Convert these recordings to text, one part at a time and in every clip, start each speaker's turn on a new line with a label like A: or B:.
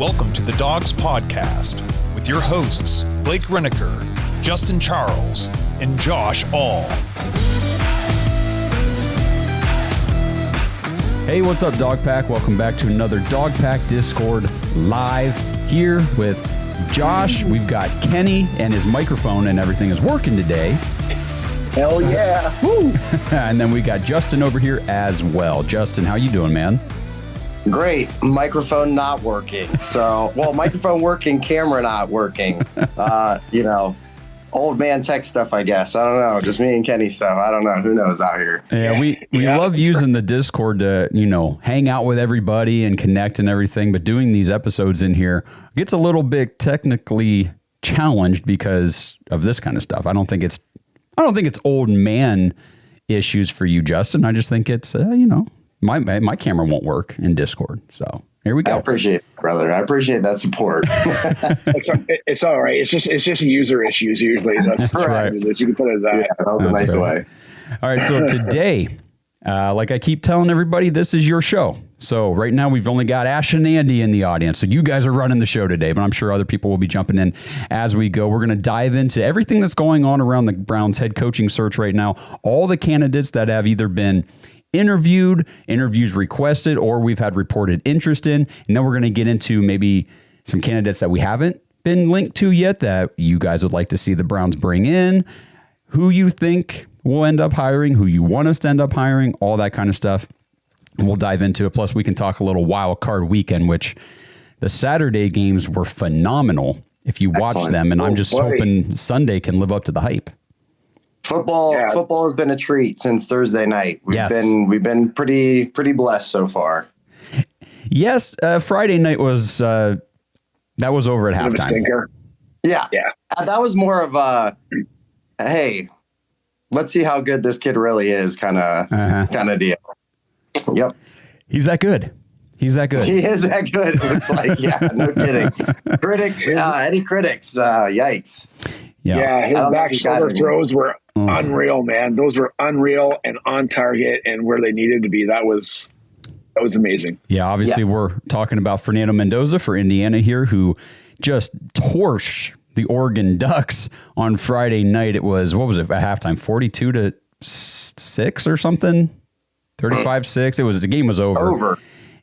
A: Welcome to the Dogs Podcast with your hosts, Blake Reneker, Justin Charles, and Josh All.
B: Hey, what's up, Dog Pack? Welcome back to another Dog Pack Discord live here with Josh. We've got Kenny, and his microphone and everything is working today.
C: Hell yeah. Woo.
B: And then we got Justin over here as well. Justin, how you doing, man?
C: Great. Microphone not working. So, well, microphone working, camera not working. Old man tech stuff, I guess. I don't know. Just me and Kenny stuff. I don't know. Who knows out here?
B: Yeah, we love using the Discord to, hang out with everybody and connect and everything. But doing these episodes in here gets a little bit technically challenged because of this kind of stuff. I don't think it's old man issues for you, Justin. I just think it's, my camera won't work in Discord. So here we go.
C: I appreciate it, brother. I appreciate that support.
D: It's all right. It's just user issues usually. That's right. You can put it as that.
C: Yeah, that was a nice way.
B: All right. So today, like I keep telling everybody, this is your show. So right now we've only got Ash and Andy in the audience. So you guys are running the show today, but I'm sure other people will be jumping in as we go. We're going to dive into everything that's going on around the Browns head coaching search right now. All the candidates that have either been interviews requested, or we've had reported interest in. And then we're going to get into maybe some candidates that we haven't been linked to yet that you guys would like to see the Browns bring in, who you think will end up hiring, who you want us to end up hiring, all that kind of stuff. And we'll dive into it. Plus, we can talk a little wild card weekend, which the Saturday games were phenomenal if you watch them. And I'm just hoping Sunday can live up to the hype.
C: Football has been a treat since Thursday night. We've been pretty blessed so far.
B: Yes, Friday night was that was over at halftime.
C: Yeah. That was more of a hey, let's see how good this kid really is kind of deal. Yep.
B: He's that good. He is that good.
C: It looks like, yeah, no kidding. Critics, any critics, yikes.
D: Yeah, his back shoulder throws were unreal, man. Those were unreal and on target and where they needed to be. That was amazing.
B: Yeah, obviously we're talking about Fernando Mendoza for Indiana here, who just torched the Oregon Ducks on Friday night. It was, what was it at halftime? 42-6 or something? 35-6. The game was over.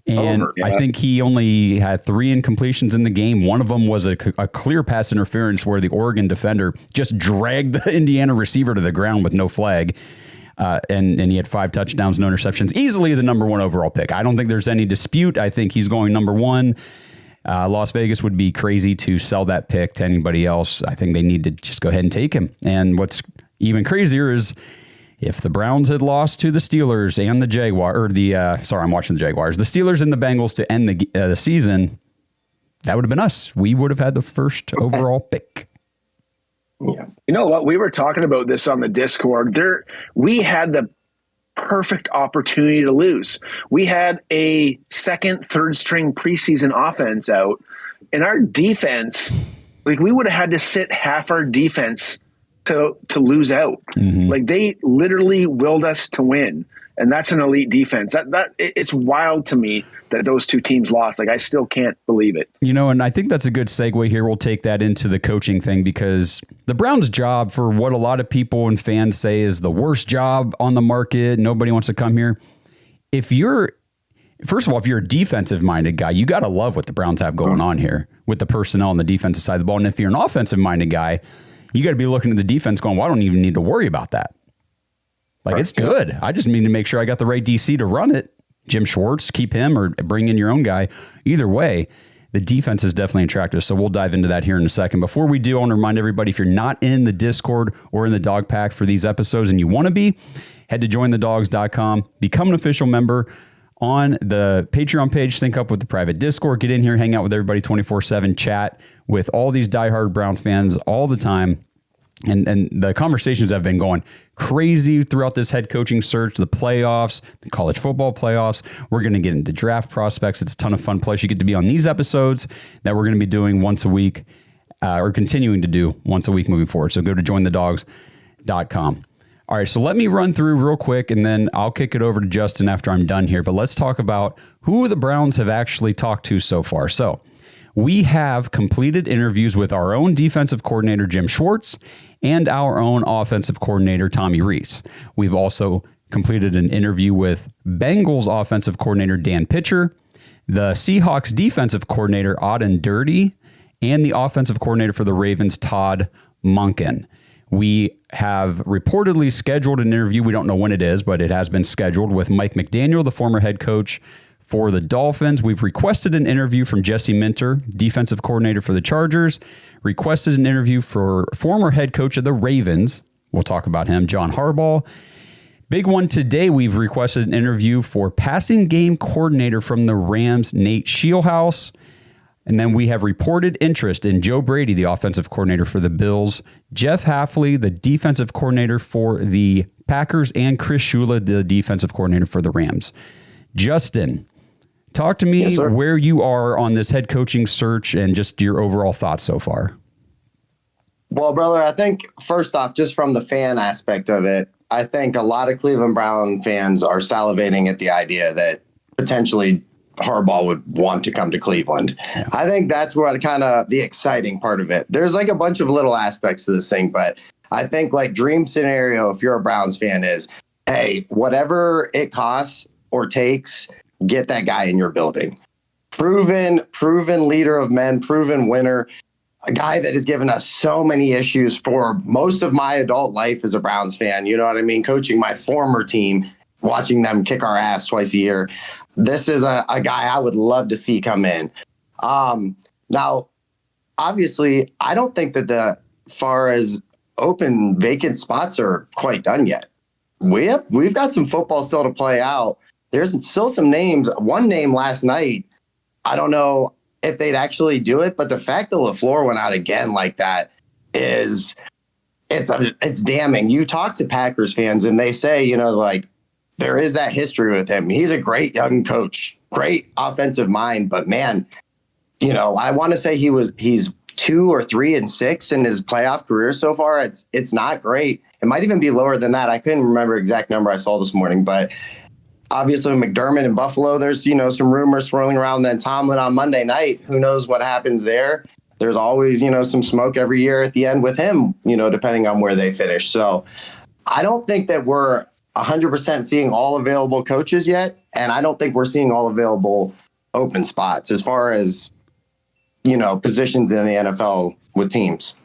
B: And I think he only had 3 incompletions in the game. One of them was a clear pass interference where the Oregon defender just dragged the Indiana receiver to the ground with no flag. And he had 5 touchdowns, no interceptions. Easily the number 1 overall pick. I don't think there's any dispute. I think he's going number 1. Las Vegas would be crazy to sell that pick to anybody else. I think they need to just go ahead and take him. And what's even crazier is if the Browns had lost to the Steelers and the Jaguars, I'm watching the Jaguars, the Steelers and the Bengals to end the season, that would have been us. We would have had the first overall pick.
D: Yeah. You know what? We were talking about this on the Discord. We had the perfect opportunity to lose. We had a second, third string preseason offense out, and our defense, we would have had to sit half our defense to lose out. Mm-hmm. Like they literally willed us to win. And that's an elite defense. It's wild to me that those two teams lost. Like I still can't believe it.
B: And I think that's a good segue here. We'll take that into the coaching thing because the Browns' job, for what a lot of people and fans say is the worst job on the market, nobody wants to come here. First of all, if you're a defensive-minded guy, you got to love what the Browns have going on here with the personnel on the defensive side of the ball. And if you're an offensive-minded guy, you got to be looking at the defense going, well, I don't even need to worry about that. Like, it's good. I just need to make sure I got the right DC to run it. Jim Schwartz, keep him or bring in your own guy. Either way, the defense is definitely attractive. So we'll dive into that here in a second. Before we do, I want to remind everybody, if you're not in the Discord or in the Dog Pack for these episodes and you want to be, head to jointhedogs.com, become an official member on the Patreon page, sync up with the private Discord, get in here, hang out with everybody 24/7, chat with all these diehard Brown fans all the time. And the conversations have been going crazy throughout this head coaching search, the playoffs, the college football playoffs. We're going to get into draft prospects. It's a ton of fun. Plus, you get to be on these episodes that we're going to be doing once a week or continuing to do once a week moving forward. So go to jointhedogs.com. All right, so let me run through real quick, and then I'll kick it over to Justin after I'm done here. But let's talk about who the Browns have actually talked to so far. So We have completed interviews with our own defensive coordinator, Jim Schwartz, and our own offensive coordinator, Tommy Rees. We've also completed an interview with Bengals offensive coordinator, Dan Pitcher, the Seahawks defensive coordinator, Auden Dirty, and the offensive coordinator for the Ravens, Todd Monken. We have reportedly scheduled an interview. We don't know when it is, but it has been scheduled with Mike McDaniel, the former head coach for the Dolphins. We've requested an interview from Jesse Minter, defensive coordinator for the Chargers, requested an interview for former head coach of the Ravens. We'll talk about him, John Harbaugh. Big one today, we've requested an interview for passing game coordinator from the Rams, Nate Scheelhaus. And then we have reported interest in Joe Brady, the offensive coordinator for the Bills, Jeff Hafley, the defensive coordinator for the Packers, and Chris Shula, the defensive coordinator for the Rams. Justin, talk to me where you are on this head coaching search and just your overall thoughts so far.
C: Well, brother, I think first off, just from the fan aspect of it, I think a lot of Cleveland Brown fans are salivating at the idea that potentially Harbaugh would want to come to Cleveland. Yeah. I think that's what kind of the exciting part of it. There's like a bunch of little aspects to this thing, but I think like dream scenario, if you're a Browns fan, is, hey, whatever it costs or takes, get that guy in your building. Proven leader of men, proven winner, a guy that has given us so many issues for most of my adult life as a Browns fan. You know what I mean? Coaching my former team, watching them kick our ass twice a year. This is a guy I would love to see come in. Now, obviously, I don't think that the far as open vacant spots are quite done yet. We've got some football still to play out. There's still some names. One name last night, I don't know if they'd actually do it, but the fact that LaFleur went out again like that it's damning. You talk to Packers fans and they say, you know, like, there is that history with him. He's a great young coach, great offensive mind, but man, you know, I want to say he's 2 or 3 and 6 in his playoff career so far. It's not great. It might even be lower than that. I couldn't remember exact number I saw this morning, but obviously McDermott in Buffalo, there's, you know, some rumors swirling around. Then Tomlin on Monday night, who knows what happens there. There's always, you know, some smoke every year at the end with him, you know, depending on where they finish. So I don't think that we're 100% seeing all available coaches yet. And I don't think we're seeing all available open spots as far as, you know, positions in the NFL with teams.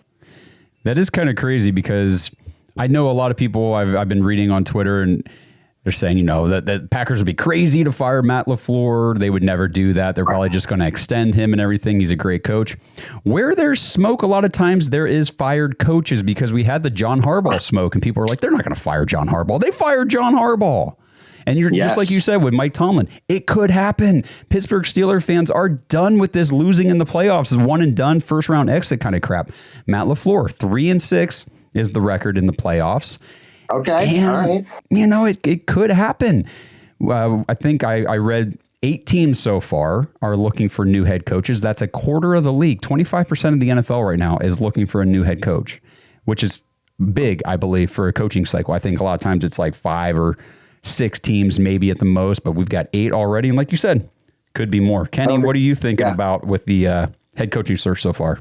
B: That is kind of crazy because I know a lot of people I've been reading on Twitter and they're saying, you know, that Packers would be crazy to fire Matt LaFleur. They would never do that. They're probably just going to extend him and everything. He's a great coach. Where there's smoke, a lot of times there is fired coaches because we had the John Harbaugh smoke and people are like, they're not going to fire John Harbaugh. They fired John Harbaugh. And you're just like you said with Mike Tomlin, it could happen. Pittsburgh Steelers fans are done with this losing in the playoffs. Is one and done, first round exit kind of crap. Matt LaFleur, 3-6 is the record in the playoffs.
C: Okay.
B: And,
C: all right.
B: You know, it could happen. I think I read 8 teams so far are looking for new head coaches. That's a quarter of the league. 25% of the NFL right now is looking for a new head coach, which is big, I believe, for a coaching cycle. I think a lot of times it's like 5 or 6 teams maybe at the most, but we've got 8 already. And like you said, could be more. Kenny, what are you thinking about with the head coaching search so far?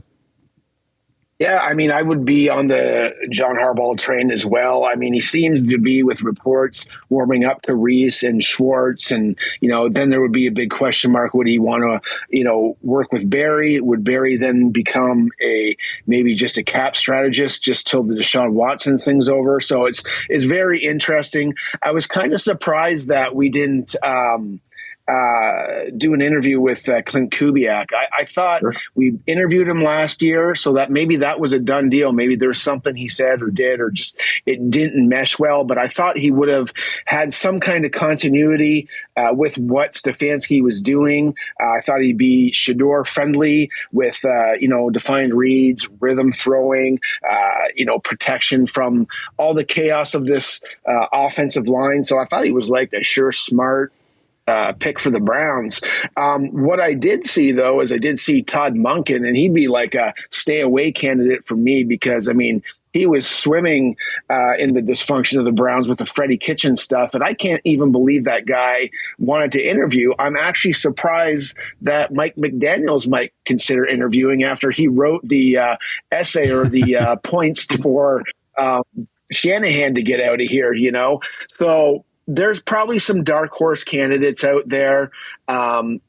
D: Yeah, I mean, I would be on the John Harbaugh train as well. I mean, he seems to be, with reports, warming up to Rees and Schwartz. And, you know, then there would be a big question mark. Would he want to, you know, work with Barry? Would Barry then become maybe just a cap strategist just till the Deshaun Watson thing's over? So it's very interesting. I was kind of surprised that we didn't do an interview with Clint Kubiak. I thought we interviewed him last year, so that maybe that was a done deal. Maybe there's something he said or did, or just it didn't mesh well. But I thought he would have had some kind of continuity with what Stefanski was doing. I thought he'd be Shador friendly with defined reads, rhythm throwing, protection from all the chaos of this offensive line. So I thought he was like a sure smart pick for the Browns. What I did see, though, is I did see Todd Monken, and he'd be like a stay away candidate for me because, I mean, he was swimming in the dysfunction of the Browns with the Freddie Kitchen stuff. And I can't even believe that guy wanted to interview. I'm actually surprised that Mike McDaniels might consider interviewing after he wrote the essay or the points for Shanahan to get out of here, So there's probably some dark horse candidates out there. I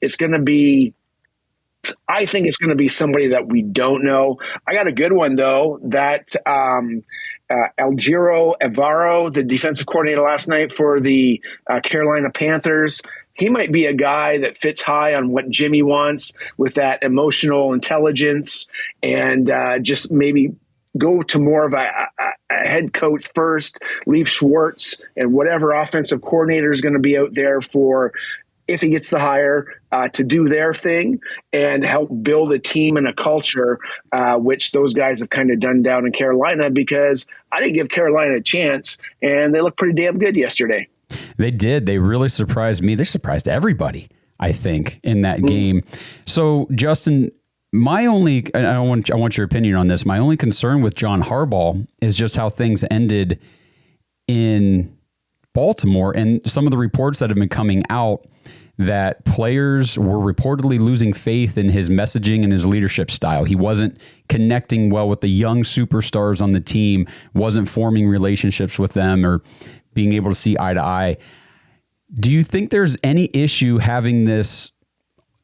D: think it's going to be somebody that we don't know. I got a good one, though, that Algiro Evaro, the defensive coordinator last night for the Carolina Panthers, he might be a guy that fits high on what Jimmy wants with that emotional intelligence and just maybe go to more of a head coach first, leave Schwartz and whatever offensive coordinator is going to be out there for, if he gets the hire, to do their thing and help build a team and a culture, which those guys have kind of done down in Carolina, because I didn't give Carolina a chance, and they looked pretty damn good yesterday.
B: They did. They really surprised me. They surprised everybody, I think, in that game. So, Justin, I want your opinion on this. My only concern with John Harbaugh is just how things ended in Baltimore, and some of the reports that have been coming out that players were reportedly losing faith in his messaging and his leadership style. He wasn't connecting well with the young superstars on the team, wasn't forming relationships with them or being able to see eye to eye. Do you think there's any issue having this?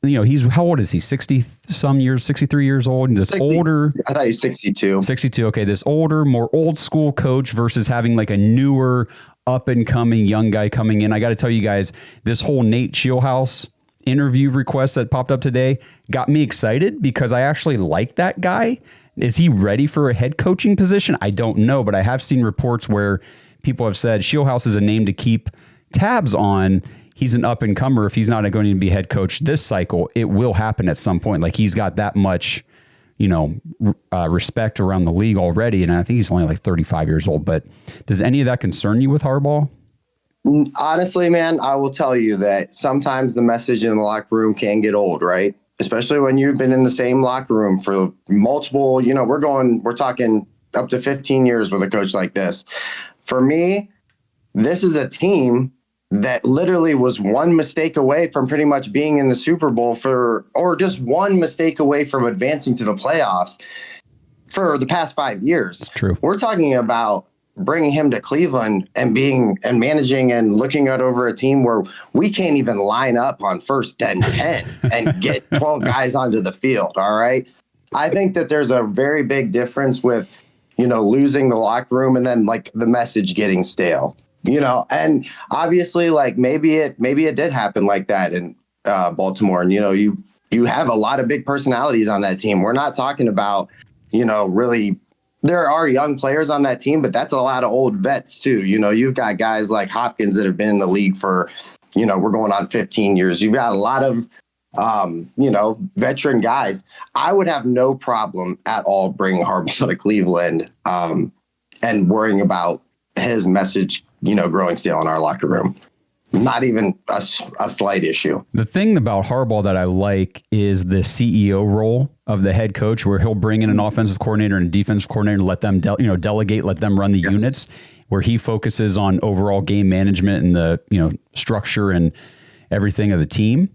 B: How old is he? 60 some years, 63 years old. And this
C: 60,
B: older,
C: I thought he's 62.
B: 62. Okay. This older, more old school coach versus having like a newer, up and coming young guy coming in. I got to tell you guys, this whole Nate Shieldhouse interview request that popped up today got me excited because I actually like that guy. Is he ready for a head coaching position? I don't know, but I have seen reports where people have said Shieldhouse is a name to keep tabs on. He's an up and comer. If he's not going to be head coach this cycle, it will happen at some point. Like, he's got that much, respect around the league already. And I think he's only like 35 years old. But does any of that concern you with Harbaugh?
C: Honestly, man, I will tell you that sometimes the message in the locker room can get old, right? Especially when you've been in the same locker room for multiple, we're talking up to 15 years with a coach like this. For me, this is a team that literally was one mistake away from pretty much being in the Super Bowl or just one mistake away from advancing to the playoffs for the past 5 years.
B: True.
C: We're talking about bringing him to Cleveland and managing and looking out over a team where we can't even line up on 1st and 10 and get 12 guys onto the field. All right. I think that there's a very big difference with, losing the locker room and then like the message getting stale. And obviously, like maybe it did happen like that in Baltimore. And, you have a lot of big personalities on that team. We're not talking about, really, there are young players on that team, but that's a lot of old vets too. You've got guys like Hopkins that have been in the league for, we're going on 15 years. You've got a lot of, veteran guys. I would have no problem at all bringing Harbaugh to Cleveland and worrying about his message, growing stale in our locker room. Not even a slight issue.
B: The thing about Harbaugh that I like is the CEO role of the head coach, where he'll bring in an offensive coordinator and a defensive coordinator, let them delegate, let them run the units, where he focuses on overall game management and the structure and everything of the team.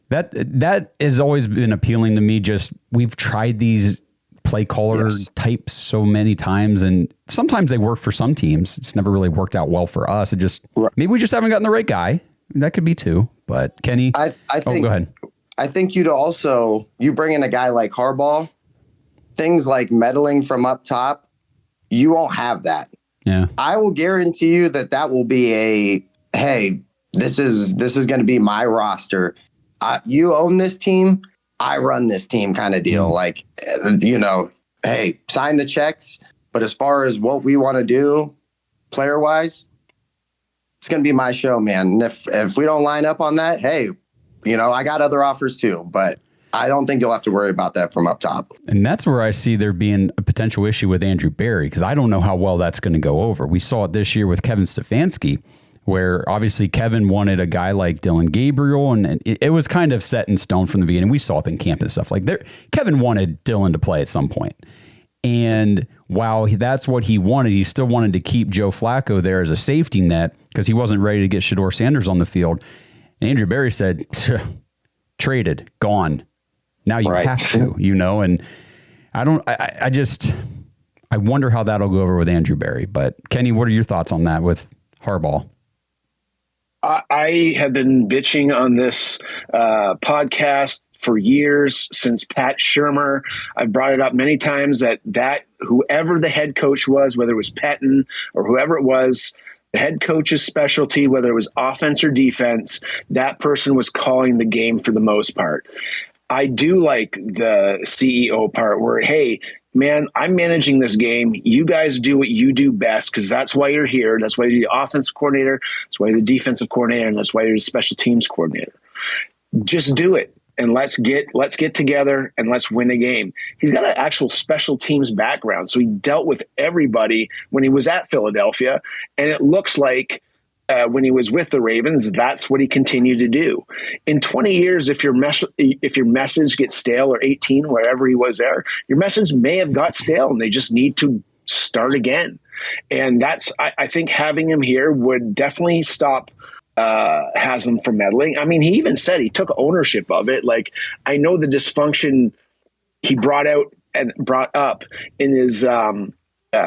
B: That has always been appealing to me. Just we've tried these play caller types so many times, and sometimes they work for some teams. It's never really worked out well for us. Maybe we just haven't gotten the right guy. That could be too. But Kenny,
C: I think,
B: go ahead.
C: I think you bring in a guy like Harbaugh, things like meddling from up top, you won't have that.
B: Yeah,
C: I will guarantee you that will be hey, this is going to be my roster. You own this team, I run this team kind of deal. Like, hey, sign the checks. But as far as what we want to do player wise, it's going to be my show, man. And if we don't line up on that, hey, I got other offers too, but I don't think you'll have to worry about that from up top.
B: And that's where I see there being a potential issue with Andrew Berry, because I don't know how well that's going to go over. We saw it this year with Kevin Stefanski, where obviously Kevin wanted a guy like Dylan Gabriel, and it was kind of set in stone from the beginning. We saw it in camp and stuff. Like Kevin wanted Dylan to play at some point. And while that's what he wanted, he still wanted to keep Joe Flacco there as a safety net because he wasn't ready to get Shedeur Sanders on the field. And Andrew Berry said, traded, gone. Now you have to, and I wonder how that'll go over with Andrew Berry. But Kenny, what are your thoughts on that with Harbaugh?
D: I have been bitching on this podcast for years, since Pat Shurmur. I've brought it up many times that whoever the head coach was, whether it was Pettine or whoever it was, the head coach's specialty, whether it was offense or defense, that person was calling the game for the most part. I do like the CEO part where, hey, man, I'm managing this game. You guys do what you do best because that's why you're here. That's why you're the offensive coordinator. That's why you're the defensive coordinator. And that's why you're the special teams coordinator. Just do it. And let's get together and let's win a game. He's got an actual special teams background. So he dealt with everybody when he was at Philadelphia. And it looks like when he was with the Ravens, that's what he continued to do. In 20 years, if your message gets stale, or 18, wherever he was there, your message may have got stale and they just need to start again. And I think having him here would definitely stop Haslam from meddling. I mean, he even said he took ownership of it. Like, I know the dysfunction he brought up in his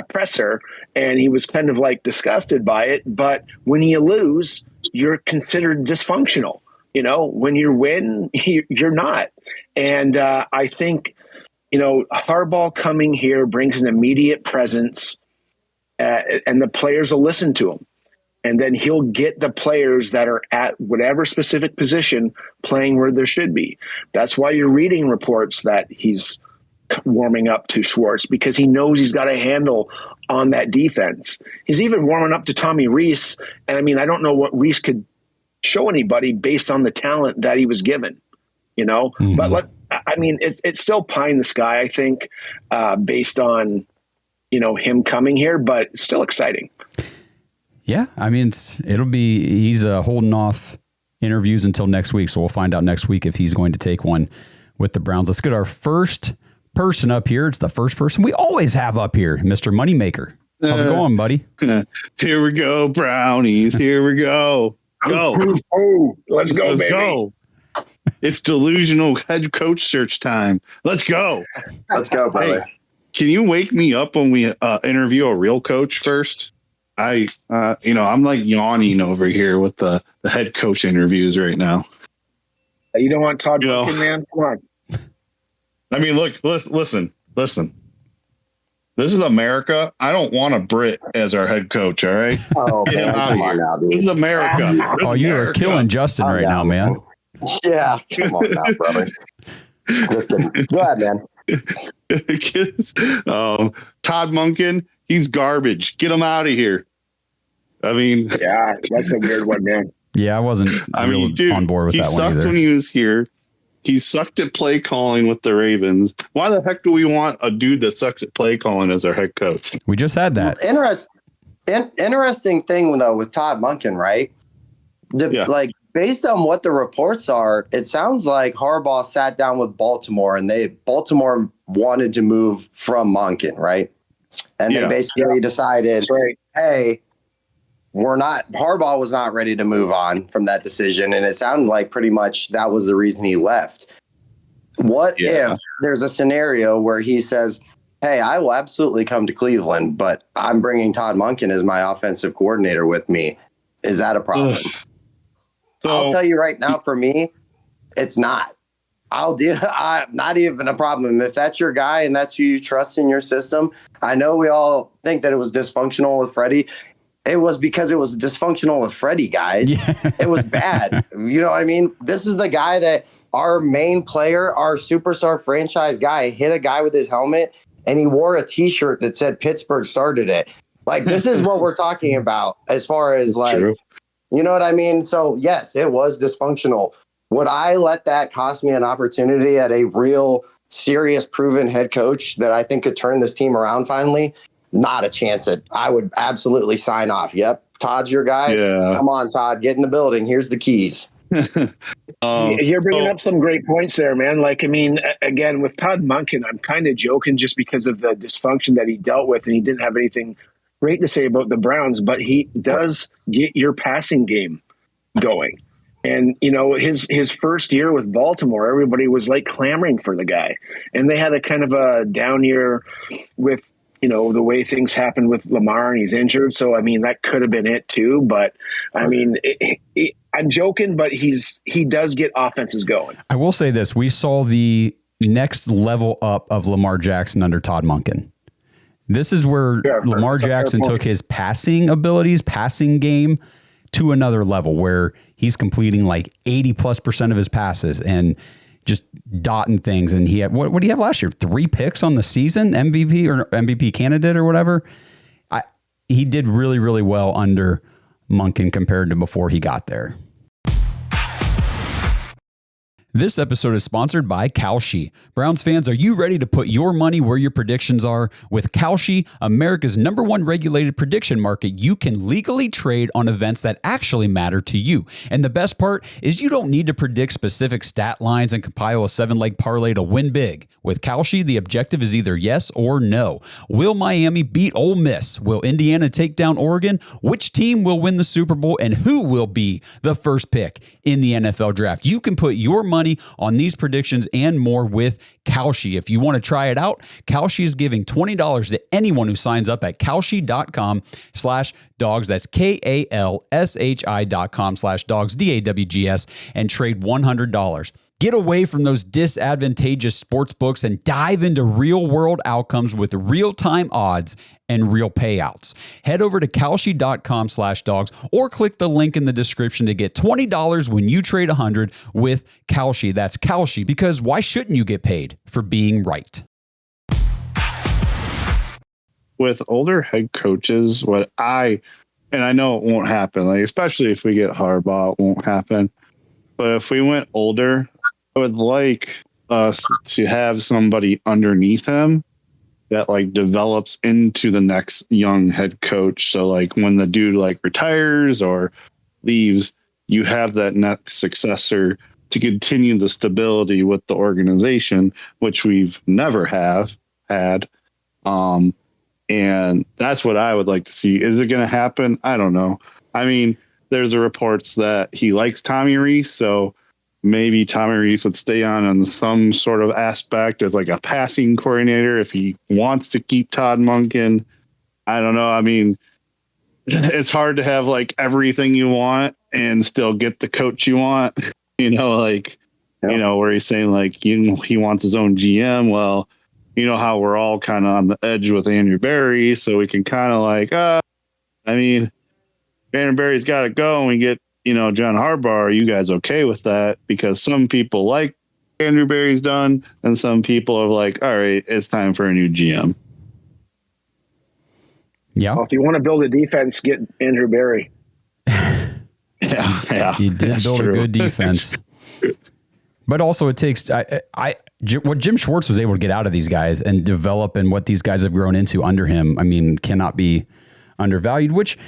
D: presser, and he was kind of like disgusted by it. But when you lose, you're considered dysfunctional. When you win, you're not. And I think, Harbaugh coming here brings an immediate presence, and the players will listen to him. And then he'll get the players that are at whatever specific position playing where there should be. That's why you're reading reports that he's warming up to Schwartz, because he knows he's got a handle on that defense. He's even warming up to Tommy Rees. And I mean, I don't know what Rees could show anybody based on the talent that he was given, Mm-hmm. But it's still pie in the sky, I think, based on, him coming here, but still exciting.
B: Yeah, I mean, he's holding off interviews until next week, so we'll find out next week if he's going to take one with the Browns. Let's get our first person up here. It's the first person we always have up here, Mr. Moneymaker. How's it going, buddy?
E: Here we go, Brownies. Here we go. Go.
D: Let's go, baby.
E: Go. It's delusional head coach search time. Let's go.
C: Let's go, brother.
E: Hey, can you wake me up when we interview a real coach first? I'm like yawning over here with the head coach interviews right now.
D: You don't want Todd Monken, man? Come on.
E: I mean, look, listen. This is America. I don't want a Brit as our head coach, all right?
C: Oh, man, come on now, dude.
E: This is America.
B: You're killing Justin right now, man.
C: Yeah, come on now, brother. Just kidding. Go ahead, man.
E: Todd Monken, he's garbage. Get him out of here. I mean,
D: yeah, that's a weird one, man.
B: Yeah, I wasn't on board with that one either.
E: He sucked when he was here. He sucked at play calling with the Ravens. Why the heck do we want a dude that sucks at play calling as our head coach?
B: We just had that.
C: Interesting thing, though, with Todd Monken, right? Like, based on what the reports are, it sounds like Harbaugh sat down with Baltimore, and Baltimore wanted to move from Monken, right? And they basically decided, hey, Harbaugh was not ready to move on from that decision. And it sounded like pretty much that was the reason he left. What if there's a scenario where he says, hey, I will absolutely come to Cleveland, but I'm bringing Todd Monken as my offensive coordinator with me. Is that a problem? I'll tell you right now, for me, it's not. Not even a problem. If that's your guy and that's who you trust in your system, I know we all think that it was dysfunctional with Freddie. It was because it was dysfunctional with Freddie, guys. Yeah. It was bad. You know what I mean? This is the guy that our main player, our superstar franchise guy, hit a guy with his helmet, and he wore a T-shirt that said Pittsburgh started it. Like, this is what we're talking about as far as, like, True. You know what I mean? So, yes, it was dysfunctional. Would I let that cost me an opportunity at a real, serious, proven head coach that I think could turn this team around finally? Not a chance. I would absolutely sign off. Yep. Todd's your guy. Yeah. Come on, Todd. Get in the building. Here's the keys.
D: You're bringing
E: so-
D: up some great points there, man. Like, I mean, again, with Todd Monken, I'm kind of joking just because of the dysfunction that he dealt with, and he didn't have anything great to say about the Browns, but he does get your passing game going. And, you know, his first year with Baltimore, everybody was like clamoring for the guy. And they had a kind of a down year with, you know, the way things happened with Lamar and he's injured. So, I mean, that could have been it too. But, I mean, I'm joking, but he does get offenses going.
B: I will say this. We saw the next level up of Lamar Jackson under Todd Monken. This is where Lamar Jackson took his passing abilities, passing game to another level where he's completing like 80+% of his passes and just dotting things. And he had, what did he have last year? 3 picks on the season, MVP or MVP candidate or whatever. He did really, really well under Monken compared to before he got there. This episode is sponsored by Kalshi. Browns fans, are you ready to put your money where your predictions are? With Kalshi, America's #1 regulated prediction market, you can legally trade on events that actually matter to you. And the best part is you don't need to predict specific stat lines and compile a 7-leg parlay to win big. With Kalshi, the objective is either yes or no. Will Miami beat Ole Miss? Will Indiana take down Oregon? Which team will win the Super Bowl? And who will be the first pick in the NFL draft? You can put your money on these predictions and more with Kalshi. If you want to try it out, Kalshi is giving $20 to anyone who signs up at kalshi.com/dogs. That's KALSHI.com/dogs, DAWGS, and trade $100. Get away from those disadvantageous sports books and dive into real-world outcomes with real-time odds and real payouts. Head over to kalshi.com/dogs or click the link in the description to get $20 when you trade $100 with Kalshi. That's Kalshi, because why shouldn't you get paid for being right?
E: With older head coaches, and I know it won't happen, like especially if we get Harbaugh, it won't happen. But if we went older, I would like us to have somebody underneath him that like develops into the next young head coach. So like when the dude like retires or leaves, you have that next successor to continue the stability with the organization, which we've never have had. And that's what I would like to see. Is it going to happen? I don't know. I mean, there's reports that he likes Tommy Rees, so maybe Tommy Rees would stay on some sort of aspect as like a passing coordinator if he wants to keep Todd Monken. I don't know. I mean, it's hard to have like everything you want and still get the coach you want, you know, like, you know, where he's saying like, you know, he wants his own GM. Well, you know how we're all kind of on the edge with Andrew Berry, so we can kind of like, I mean, Andrew Berry's got to go and we get, you know, John Harbaugh. Are you guys okay with that? Because some people like Andrew Berry's done and some people are like, all right, it's time for a new GM.
B: Yeah.
D: Well, if you want to build a defense, get Andrew Berry.
E: Yeah.
B: He did build a good defense. But also it takes what Jim Schwartz was able to get out of these guys and develop and what these guys have grown into under him, I mean, cannot be undervalued, which,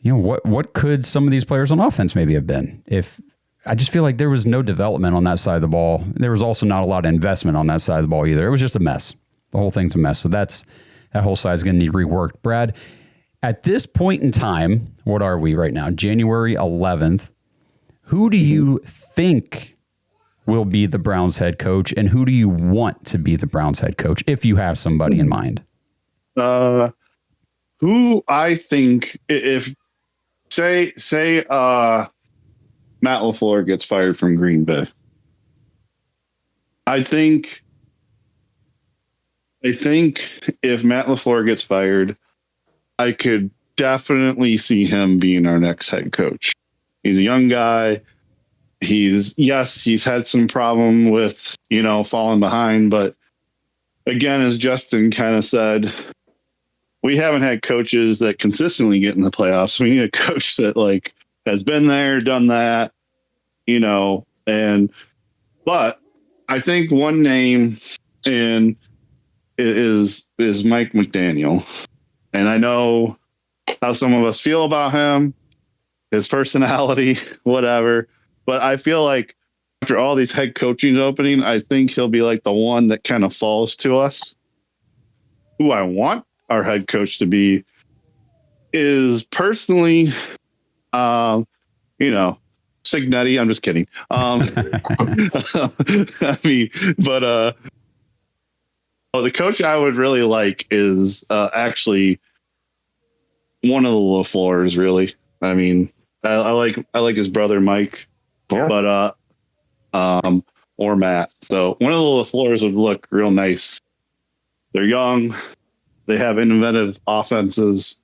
B: you know, what could some of these players on offense maybe have been? If I just feel like there was no development on that side of the ball. There was also not a lot of investment on that side of the ball either. It was just a mess. The whole thing's a mess. So that whole side is going to need reworked. Brad, at this point in time, what are we right now? January 11th. Who do you think will be the Browns head coach, and who do you want to be the Browns head coach if you have somebody in mind?
E: Who I think if say Matt LaFleur gets fired from Green Bay. I think if Matt LaFleur gets fired, I could definitely see him being our next head coach. He's a young guy. He's had some problem with, you know, falling behind, but again, as Justin kind of said, we haven't had coaches that consistently get in the playoffs. We need a coach that like has been there, done that, you know, but I think one name is Mike McDaniel. And I know how some of us feel about him, his personality, whatever. But I feel like after all these head coaching opening, I think he'll be like the one that kind of falls to us. Who I want our head coach to be is personally, Signetti. I'm just kidding. The coach I would really like is actually one of the LaFleurs. Really, I mean, I like his brother Mike, but or Matt. So one of the LaFleurs would look real nice. They're young, they have innovative offenses,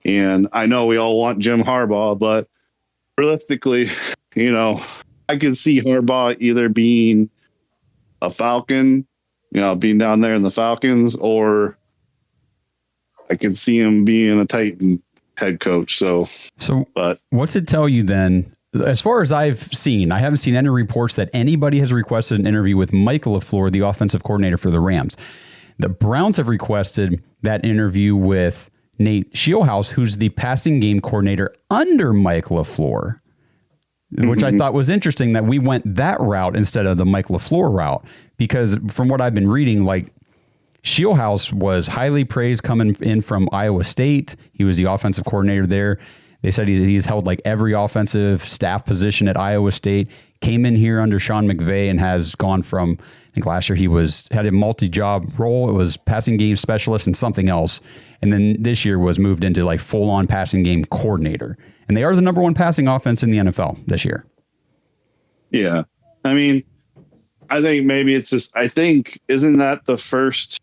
E: and I know we all want Jim Harbaugh, but realistically, I can see Harbaugh either being a Falcon, being down there in the Falcons, or I can see him being a Titan head coach. But
B: what's it tell you then? As far as I've seen, I haven't seen any reports that anybody has requested an interview with Mike LaFleur, the offensive coordinator for the Rams. The Browns have requested that interview with Nate Scheelhaase, who's the passing game coordinator under Mike LaFleur, which I thought was interesting that we went that route instead of the Mike LaFleur route, because from what I've been reading, like Scheelhaase was highly praised coming in from Iowa State. He was the offensive coordinator there. They said he's held like every offensive staff position at Iowa State, came in here under Sean McVay and has gone from, I think last year he had a multi-job role. It was passing game specialist and something else. And then this year was moved into like full-on passing game coordinator. And they are the number one passing offense in the NFL this year.
E: Yeah. I mean, I think maybe it's just, isn't that the first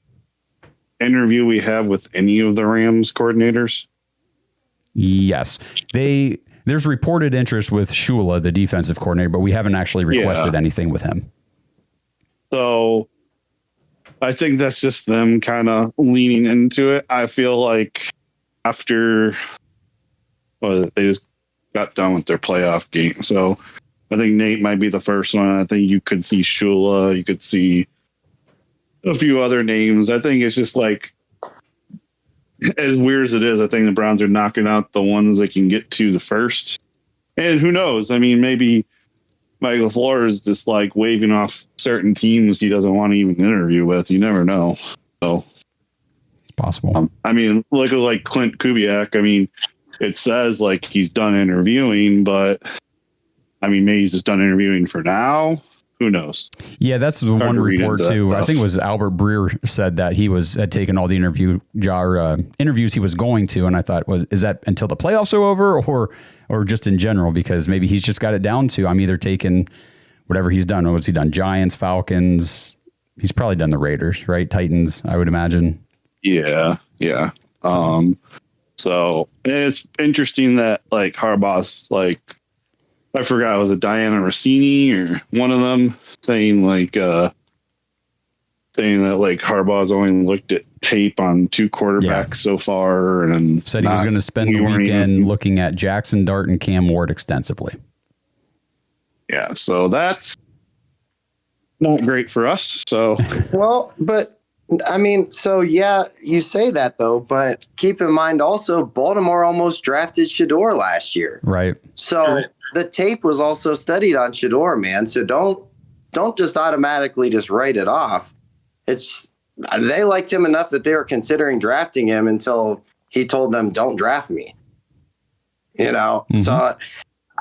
E: interview we have with any of the Rams coordinators?
B: Yes. There's reported interest with Shula, the defensive coordinator, but we haven't actually requested anything with him.
E: So I think that's just them kind of leaning into it. I feel like after they just got done with their playoff game. So I think Nate might be the first one. I think you could see Shula. You could see a few other names. I think it's just like, as weird as it is, I think the Browns are knocking out the ones they can get to the first. And who knows? I mean, maybe Mike LaFleur is just like waving off certain teams he doesn't want to even interview with. You never know. So
B: it's possible.
E: I mean, look at like Clint Kubiak. I mean, it says like he's done interviewing, but I mean, maybe he's just done interviewing for now. Who knows?
B: Yeah, that's the one report too. I think it was Albert Breer said that he had taken all the interviews he was going to, and I thought, well, is that until the playoffs are over, or just in general? Because maybe he's just got it down to, I'm either taking whatever he's done. What's he done? Giants, Falcons. He's probably done the Raiders, right? Titans, I would imagine.
E: Yeah. So it's interesting that like Harbaugh's like, I forgot, was it Diana Rossini or one of them saying that like Harbaugh's only looked at tape on two quarterbacks so far, and
B: said he was going to spend the weekend looking at Jackson Dart and Cam Ward extensively.
E: Yeah, so that's not great for us. So
C: well, but I mean, so yeah, you say that though, but keep in mind also Baltimore almost drafted Shedeur last year.
B: Right.
C: So the tape was also studied on Shedeur, man. So don't just automatically just write it off. They liked him enough that they were considering drafting him until he told them, don't draft me. So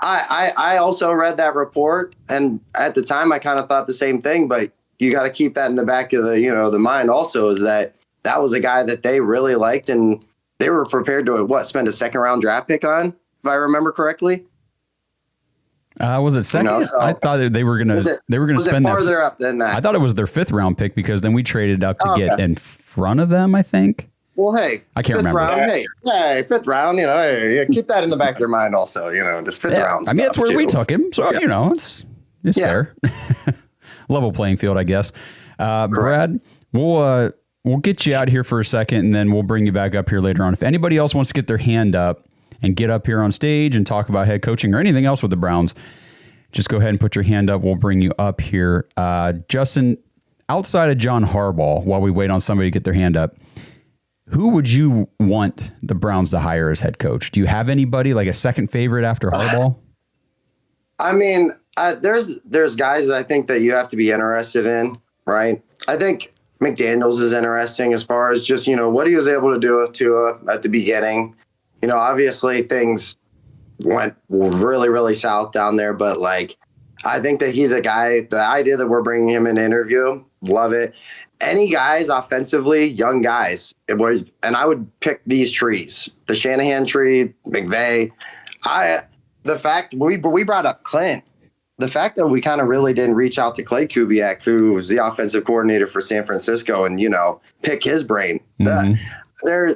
C: I also read that report, and at the time I kind of thought the same thing, but you got to keep that in the back of the mind also, is that was a guy that they really liked, and they were prepared to spend a second round draft pick on, if I remember correctly.
B: Was it second? I thought they were gonna spend
C: farther up than that.
B: I thought it was their fifth round pick, because then we traded up to get in front of them, I think.
C: Well, hey,
B: I can't remember.
C: Fifth round, keep that in the back of your mind also, just fifth round.
B: I mean, that's where we took him. So, it's fair. Level playing field, I guess. Brad, we'll get you out here for a second, and then we'll bring you back up here later on. If anybody else wants to get their hand up and get up here on stage and talk about head coaching or anything else with the Browns, just go ahead and put your hand up. We'll bring you up here. Justin, outside of John Harbaugh, while we wait on somebody to get their hand up, who would you want the Browns to hire as head coach? Do you have anybody, like a second favorite after Harbaugh?
C: I mean, there's guys that I think that you have to be interested in, right? I think McDaniels is interesting as far as just, what he was able to do with Tua at the beginning. Obviously things went really, really south down there, but like, I think that he's a guy, the idea that we're bringing him in interview, love it. Any guys offensively, young guys, and I would pick these trees, the Shanahan tree, McVay. The fact we brought up Clint, the fact that we kind of really didn't reach out to Clay Kubiak, who was the offensive coordinator for San Francisco, and pick his brain.
B: Mm-hmm.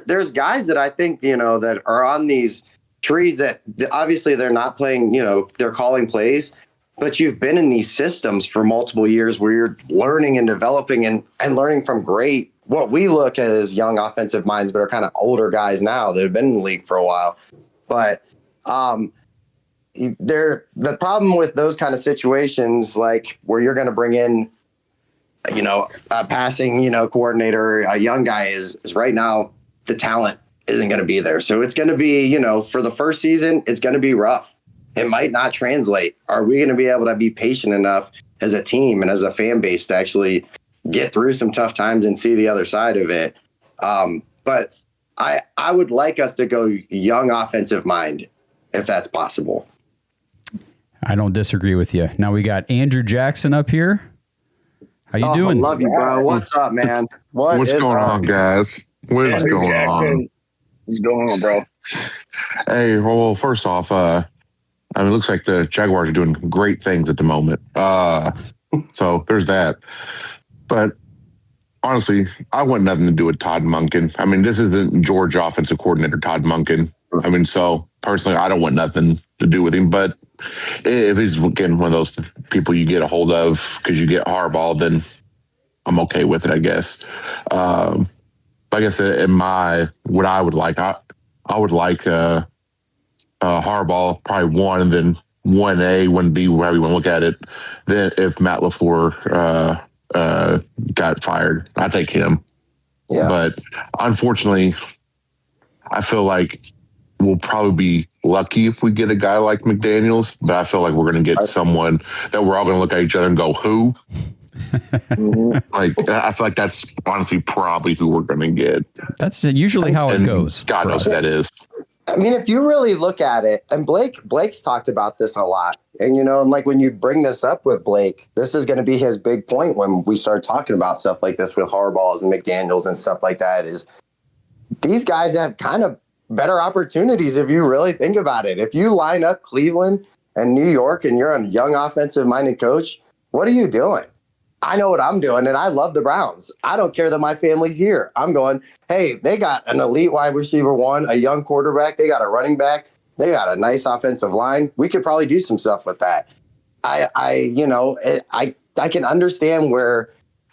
C: There's guys that I think that are on these trees that obviously they're not playing. They're calling plays, but you've been in these systems for multiple years where you're learning and developing and learning from what we look at as young offensive minds, but are kind of older guys now that have been in the league for a while. But the problem with those kind of situations, like where you're going to bring in, a passing, coordinator, a young guy is right now the talent isn't going to be there. So it's going to be, for the first season, it's going to be rough. It might not translate. Are we going to be able to be patient enough as a team and as a fan base to actually get through some tough times and see the other side of it? But I would like us to go young offensive mind if that's possible.
B: I don't disagree with you. Now we got Andrew Jackson up here. How you doing?
C: Love you, bro. What's up, man?
F: What's going on, guys? What's going on?
D: What's going on, bro?
F: Hey, well, first off, it looks like the Jaguars are doing great things at the moment. So there's that. But honestly, I want nothing to do with Todd Monken. I mean, this isn't Georgia offensive coordinator Todd Monken. I mean, so personally, I don't want nothing to do with him. But if he's getting one of those people you get a hold of because you get Harbaugh, then I'm okay with it, I guess. Like I said, what I would like, I would like Harbaugh probably 1, and then 1A, 1B, wherever you want to look at it. Then if Matt LaFleur got fired, I take him.
C: Yeah.
F: But unfortunately, I feel like we'll probably be lucky if we get a guy like McDaniels, but I feel like we're going to get someone that we're all going to look at each other and go, who? Like, I feel like that's honestly probably who we're going to get.
B: That's usually how it goes.
F: God knows who that is.
C: I mean, if you really look at it, and Blake's talked about this a lot, and and like when you bring this up with Blake, this is going to be his big point when we start talking about stuff like this with Harbaughs and McDaniels and stuff like that, is these guys have kind of better opportunities if you really think about it. If you line up Cleveland and New York and you're a young offensive-minded coach, what are you doing? I know what I'm doing, and I love the Browns. I don't care that my family's here. I'm going, hey, they got an elite wide receiver 1, a young quarterback. They got a running back. They got a nice offensive line. We could probably do some stuff with that. I can understand where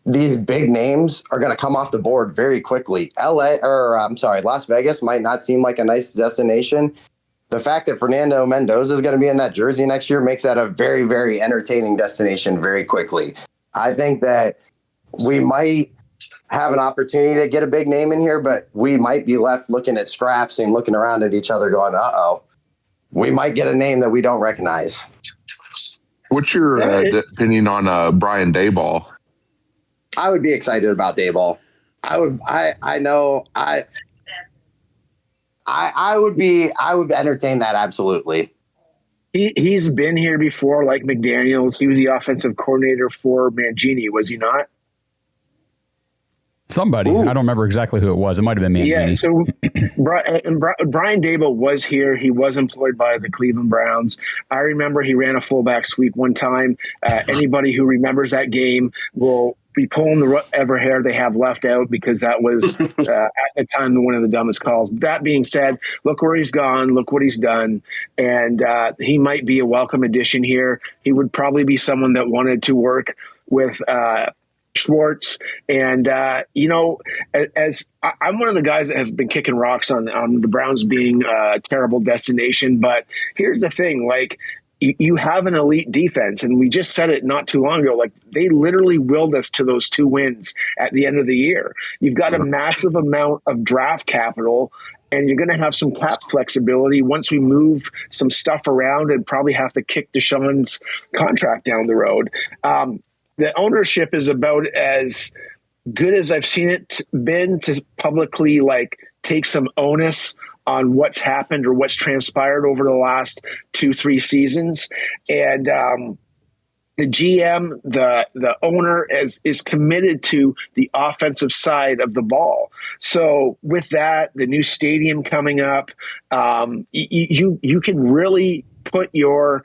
C: these big names are going to come off the board very quickly. Las Vegas might not seem like a nice destination. The fact that Fernando Mendoza is going to be in that jersey next year makes that a very, very entertaining destination very quickly. I think that we might have an opportunity to get a big name in here, but we might be left looking at scraps and looking around at each other going, uh-oh, we might get a name that we don't recognize.
F: What's your opinion on Brian Daboll?
C: I would be excited about Daboll. I would entertain that. Absolutely.
D: He's been here before, like McDaniels. He was the offensive coordinator for Mangini, was he not?
B: Somebody. Ooh. I don't remember exactly who it was. It might have been Mangini.
D: Yeah, so Brian Daboll was here. He was employed by the Cleveland Browns. I remember he ran a fullback sweep one time. Anybody who remembers that game will be pulling the ever hair they have left out, because that was at the time one of the dumbest calls. That being said, look where he's gone, look what he's done, and he might be a welcome addition here. He would probably be someone that wanted to work with Schwartz, and as I'm one of the guys that have been kicking rocks on the Browns being a terrible destination, but here's the thing, like, you have an elite defense, and we just said it not too long ago. Like, they literally willed us to those 2 wins at the end of the year. You've got a massive amount of draft capital, and you're going to have some cap flexibility once we move some stuff around and probably have to kick Deshaun's contract down the road. The ownership is about as good as I've seen it been to publicly take some onus on what's happened or what's transpired over the last 2-3 seasons. And the GM, the owner is committed to the offensive side of the ball. So with that, the new stadium coming up, you can really put your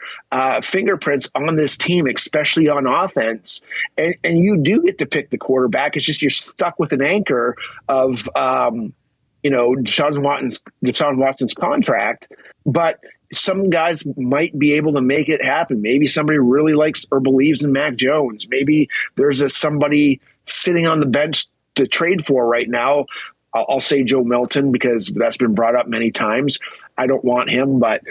D: fingerprints on this team, especially on offense. And you do get to pick the quarterback. It's just you're stuck with an anchor of Deshaun Watson's contract. But some guys might be able to make it happen. Maybe somebody really likes or believes in Mac Jones. Maybe there's somebody sitting on the bench to trade for right now. I'll say Joe Milton because that's been brought up many times. I don't want him, but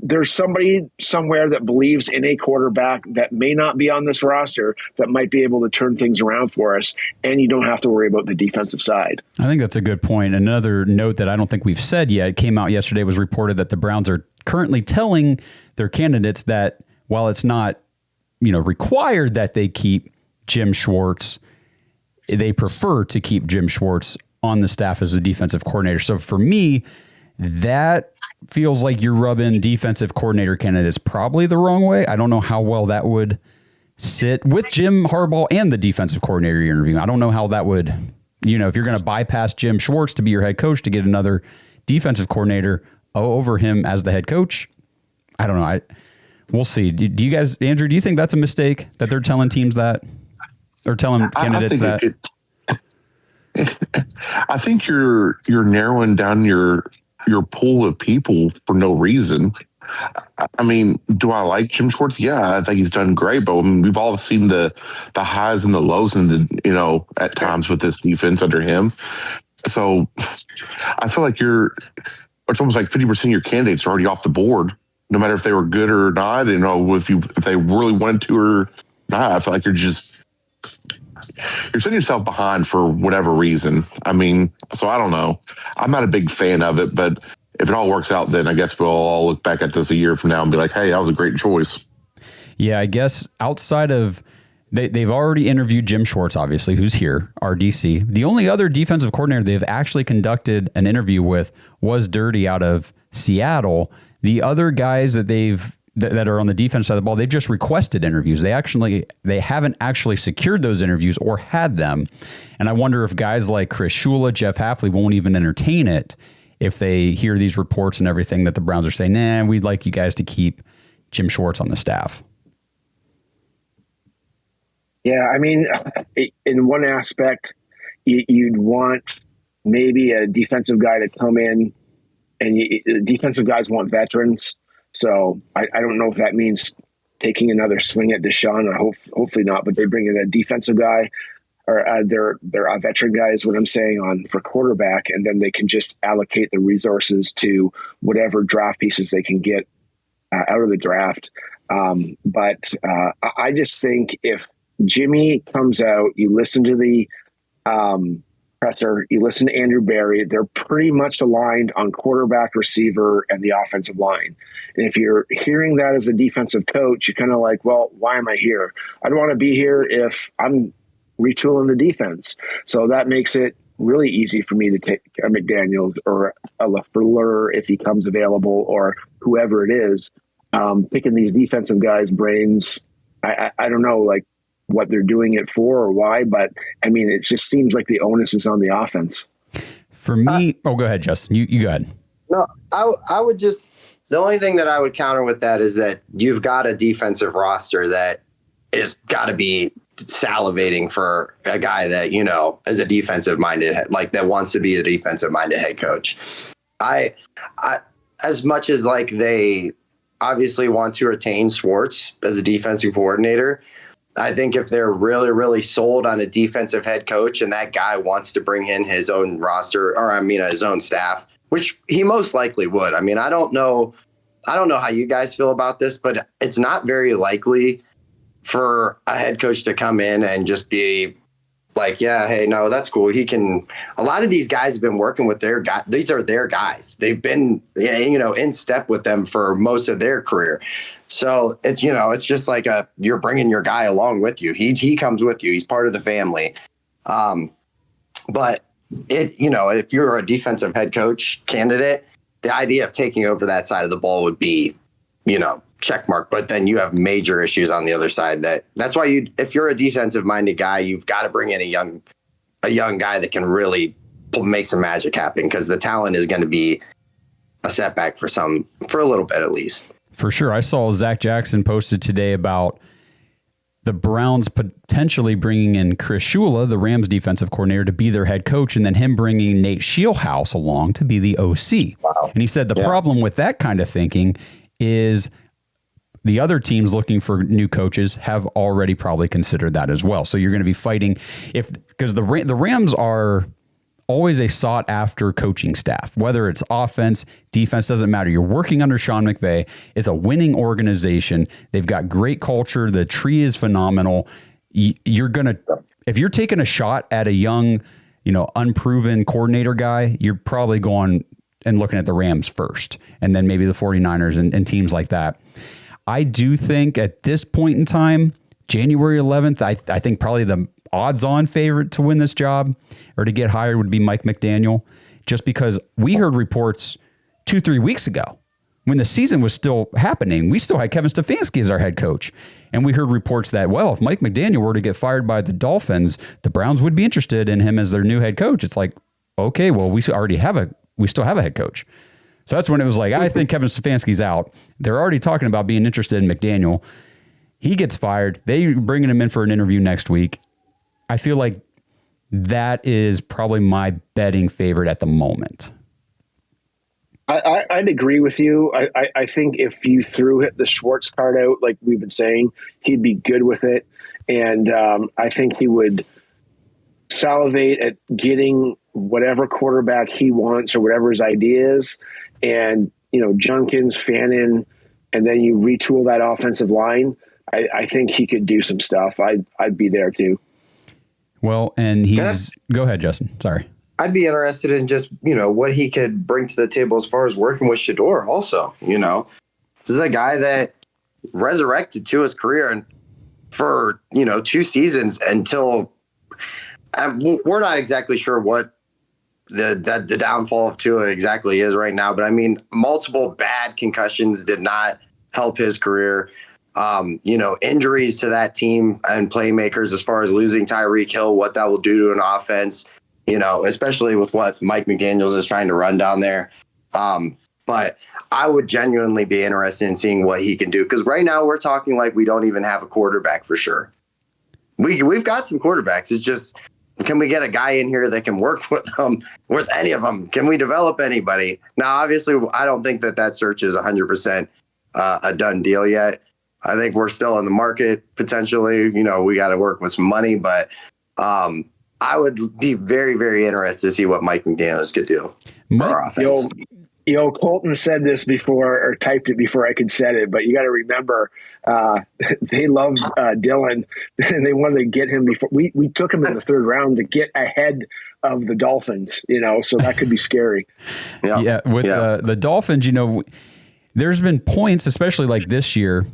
D: there's somebody somewhere that believes in a quarterback that may not be on this roster that might be able to turn things around for us, and you don't have to worry about the defensive side.
B: I think that's a good point. Another note that I don't think we've said yet, came out yesterday, was reported that the Browns are currently telling their candidates that while it's not, required that they keep Jim Schwartz, they prefer to keep Jim Schwartz on the staff as a defensive coordinator. So for me, that feels like you're rubbing defensive coordinator candidates probably the wrong way. I don't know how well that would sit with Jim Harbaugh and the defensive coordinator you're interviewing. I don't know how that would, if you're going to bypass Jim Schwartz to be your head coach to get another defensive coordinator over him as the head coach. I don't know. We'll see. Do you guys, Andrew, do you think that's a mistake that they're telling teams that, or telling candidates that?
F: I think you're narrowing down your pool of people for no reason. I mean, do I like Jim Schwartz? Yeah, I think he's done great, but we've all seen the highs and the lows and at times with this defense under him. So I feel like it's almost like 50% of your candidates are already off the board, no matter if they were good or not. If they really wanted to or not. I feel like you're setting yourself behind for whatever reason. I mean, so I don't know. I'm not a big fan of it, but if it all works out, then I guess we'll all look back at this a year from now and be like, hey, that was a great choice.
B: Yeah, I guess outside of they've already interviewed Jim Schwartz, obviously, who's here, RDC. The only other defensive coordinator they've actually conducted an interview with was Dirty out of Seattle. The other guys that that are on the defense side of the ball, they've just requested interviews. They haven't actually secured those interviews or had them. And I wonder if guys like Chris Shula, Jeff Hafley won't even entertain it if they hear these reports and everything that the Browns are saying, nah, we'd like you guys to keep Jim Schwartz on the staff.
D: Yeah, I mean, in one aspect, you'd want maybe a defensive guy to come in, and defensive guys want veterans. So I don't know if that means taking another swing at Deshaun, or hopefully not, but they bring in a defensive guy, or they're a veteran guy is what I'm saying for quarterback, and then they can just allocate the resources to whatever draft pieces they can get out of the draft. But I just think if Jimmy comes out, you listen to the presser, you listen to Andrew Berry, they're pretty much aligned on quarterback, receiver, and the offensive line. And if you're hearing that as a defensive coach, you're kind of like, well, why am I here? I don't want to be here if I'm retooling the defense. So that makes it really easy for me to take a McDaniel or a LaFleur if he comes available, or whoever it is, picking these defensive guys' brains. I don't know, what they're doing it for or why, but I mean, it just seems like the onus is on the offense.
B: For me, go ahead, Justin. You go ahead.
C: No, I would just, the only thing that I would counter with that is that you've got a defensive roster that is got to be salivating for a guy that, is a defensive minded, that wants to be a defensive minded head coach. I as much as they obviously want to retain Schwartz as a defensive coordinator, I think if they're really, really sold on a defensive head coach and that guy wants to bring in his own roster, or his own staff, which he most likely would. I mean, I don't know how you guys feel about this, but it's not very likely for a head coach to come in and just be like, yeah, hey, no, that's cool. He can. A lot of these guys have been working with their guys. These are their guys. They've been, in step with them for most of their career. So it's, it's just like you're bringing your guy along with you. He comes with you. He's part of the family. But if you're a defensive head coach candidate, the idea of taking over that side of the ball would be, check mark. But then you have major issues on the other side. That's why if you're a defensive minded guy, you've got to bring in a young guy that can really make some magic happen, because the talent is going to be a setback for a little bit at least.
B: For sure. I saw Zach Jackson posted today about the Browns potentially bringing in Chris Shula, the Rams defensive coordinator, to be their head coach, and then him bringing Nate Shieldhouse along to be the OC.
C: Wow.
B: And he said the problem with that kind of thinking is the other teams looking for new coaches have already probably considered that as well. So you're going to be fighting because the Rams are always a sought after coaching staff, whether it's offense, defense, doesn't matter. You're working under Sean McVay. It's a winning organization. They've got great culture. The tree is phenomenal. If you're taking a shot at a young, unproven coordinator guy, you're probably going and looking at the Rams first, and then maybe the 49ers and teams like that. I do think at this point in time, January 11th, I think probably the odds-on favorite to win this job or to get hired would be Mike McDaniel, just because we heard reports 2-3 weeks ago when the season was still happening. We still had Kevin Stefanski as our head coach, and we heard reports that, well, if Mike McDaniel were to get fired by the Dolphins, the Browns would be interested in him as their new head coach. It's like, okay, well, we still have a head coach. So that's when it was like, I think Kevin Stefanski's out. They're already talking about being interested in McDaniel. He gets fired. They bringing him in for an interview next week. I feel like that is probably my betting favorite at the moment.
D: I'd agree with you. I think if you threw the Schwartz card out, like we've been saying, he'd be good with it. And I think he would salivate at getting whatever quarterback he wants or whatever his idea is. And, Junkins, Fannin, and then you retool that offensive line. I think he could do some stuff. I'd be there too.
B: Well, and go ahead, Justin. Sorry.
C: I'd be interested in just, what he could bring to the table as far as working with Shador also. This is a guy that resurrected to his career and for, 2 seasons until we're not exactly sure what the downfall of Tua exactly is right now. But I mean, multiple bad concussions did not help his career. Injuries to that team and playmakers as far as losing Tyreek Hill, what that will do to an offense, especially with what Mike McDaniels is trying to run down there. But I would genuinely be interested in seeing what he can do, because right now we're talking like we don't even have a quarterback for sure. We've got some quarterbacks. It's just, can we get a guy in here that can work with any of them? Can we develop anybody? Now, obviously, I don't think that search is 100% a done deal yet. I think we're still in the market potentially. We got to work with some money, but I would be very, very interested to see what Mike McDaniels could do for our offense.
D: Colton said this before, or typed it before I could say it, but you got to remember, they loved Dylan, and they wanted to get him before we took him in the 3rd round to get ahead of the Dolphins. So that could be scary.
B: With the Dolphins, there's been points, especially like this year,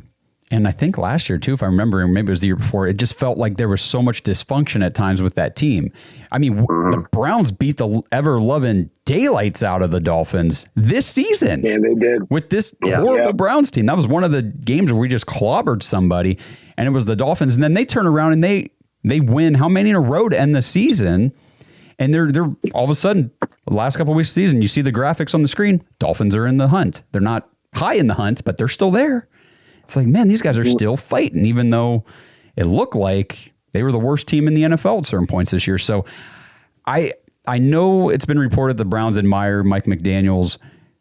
B: and I think last year too, if I remember, and maybe it was the year before, it just felt like there was so much dysfunction at times with that team. I mean, the Browns beat the ever-loving daylights out of the Dolphins this season.
D: Yeah, they did.
B: With this horrible Browns team. That was one of the games where we just clobbered somebody, and it was the Dolphins. And then they turn around and they win how many in a row to end the season? And they're all of a sudden, the last couple of weeks of the season, you see the graphics on the screen, Dolphins are in the hunt. They're not high in the hunt, but they're still there. It's like, man, these guys are still fighting, even though it looked like they were the worst team in the NFL at certain points this year. So I know it's been reported the Browns admire Mike McDaniel's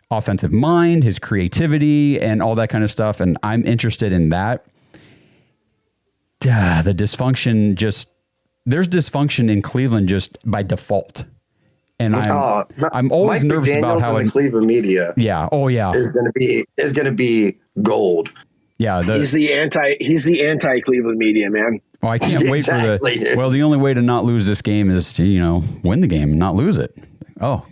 B: offensive mind, his creativity, and all that kind of stuff, and I'm interested in that. The dysfunction there's dysfunction in Cleveland just by default. And I'm always
C: Mike
B: nervous
C: McDaniels
B: about how
C: the Cleveland media is going to be gold.
B: Yeah,
D: he's the anti Cleveland media, man.
B: Well, I can't wait
C: Exactly,
B: for
C: dude.
B: the only way to not lose this game is to, win the game and not lose it. Oh,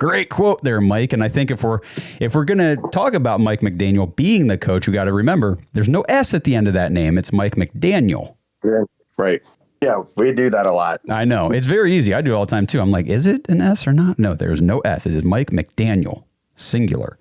B: great quote there, Mike. And I think if we're going to talk about Mike McDaniel being the coach, we got to remember there's no S at the end of that name. It's Mike McDaniel.
C: Right. Yeah, we do that a lot.
B: I know. It's very easy. I do it all the time too. I'm like, is it an S or not? No, there's no S. It is Mike McDaniel, singular.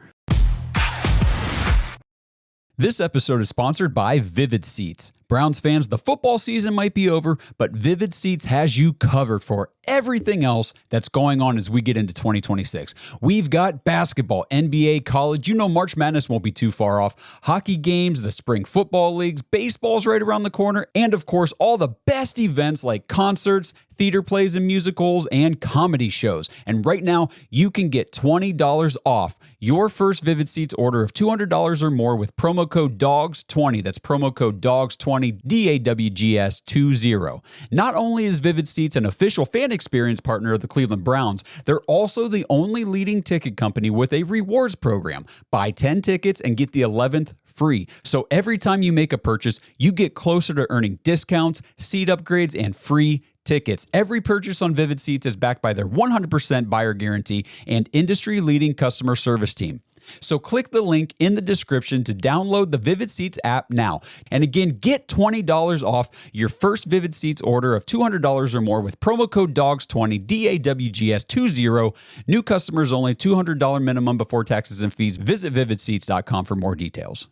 B: This episode is sponsored by Vivid Seats. Browns fans, the football season might be over, but Vivid Seats has you covered for everything else that's going on as we get into 2026. We've got basketball, NBA, college. March Madness won't be too far off. Hockey games, the spring football leagues, baseball's right around the corner, and of course, all the best events like concerts, theater plays and musicals, and comedy shows. And right now, you can get $20 off your first Vivid Seats order of $200 or more with promo code DAWGS20. That's promo code DAWGS20, DAWGS20. Not only is Vivid Seats an official fan experience partner of the Cleveland Browns, they're also the only leading ticket company with a rewards program. Buy 10 tickets and get the 11th free. So every time you make a purchase, you get closer to earning discounts, seat upgrades, and free tickets. Every purchase on Vivid Seats is backed by their 100% buyer guarantee and industry-leading customer service team. So click the link in the description to download the Vivid Seats app now. And again, get $20 off your first Vivid Seats order of $200 or more with promo code DAWGS20, DAWGS20. New customers only, $200 minimum before taxes and fees. Visit vividseats.com for more details.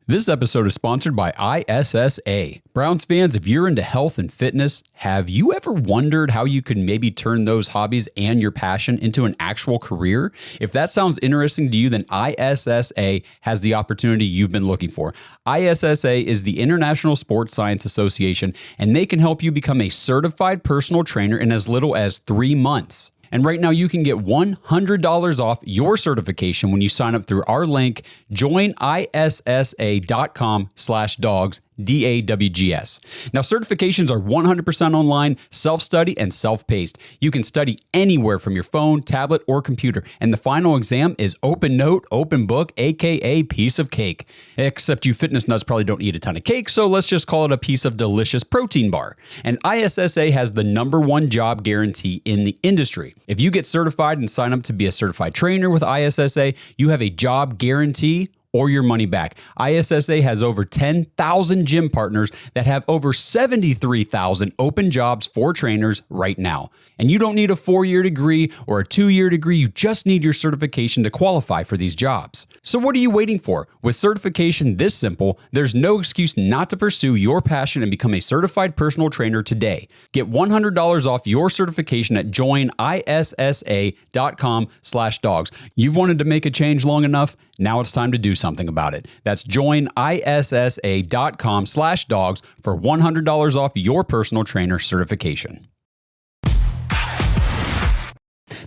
B: This episode is sponsored by ISSA. Browns fans, if you're into health and fitness, have you ever wondered how you could maybe turn those hobbies and your passion into an actual career? If that sounds interesting to you, then ISSA has the opportunity you've been looking for. ISSA is the International Sports Science Association, and they can help you become a certified personal trainer in as little as 3 months. And right now you can get $100 off your certification when you sign up through our link, joinissa.com/dogs, DAWGS. Now, certifications are 100% online, self-study, and self-paced. You can study anywhere from your phone, tablet, or computer. And the final exam is open note, open book, aka piece of cake. Except you fitness nuts probably don't eat a ton of cake, so let's just call it a piece of delicious protein bar. And ISSA has the #1 job guarantee in the industry. If you get certified and sign up to be a certified trainer with ISSA, you have a job guarantee or your money back. ISSA has over 10,000 gym partners that have over 73,000 open jobs for trainers right now. And you don't need a 4-year degree or a 2-year degree. You just need your certification to qualify for these jobs. So what are you waiting for? With certification this simple, there's no excuse not to pursue your passion and become a certified personal trainer today. Get $100 off your certification at joinissa.com/dogs. You've wanted to make a change long enough. Now it's time to do something about it. That's joinissa.com/dogs for $100 off your personal trainer certification.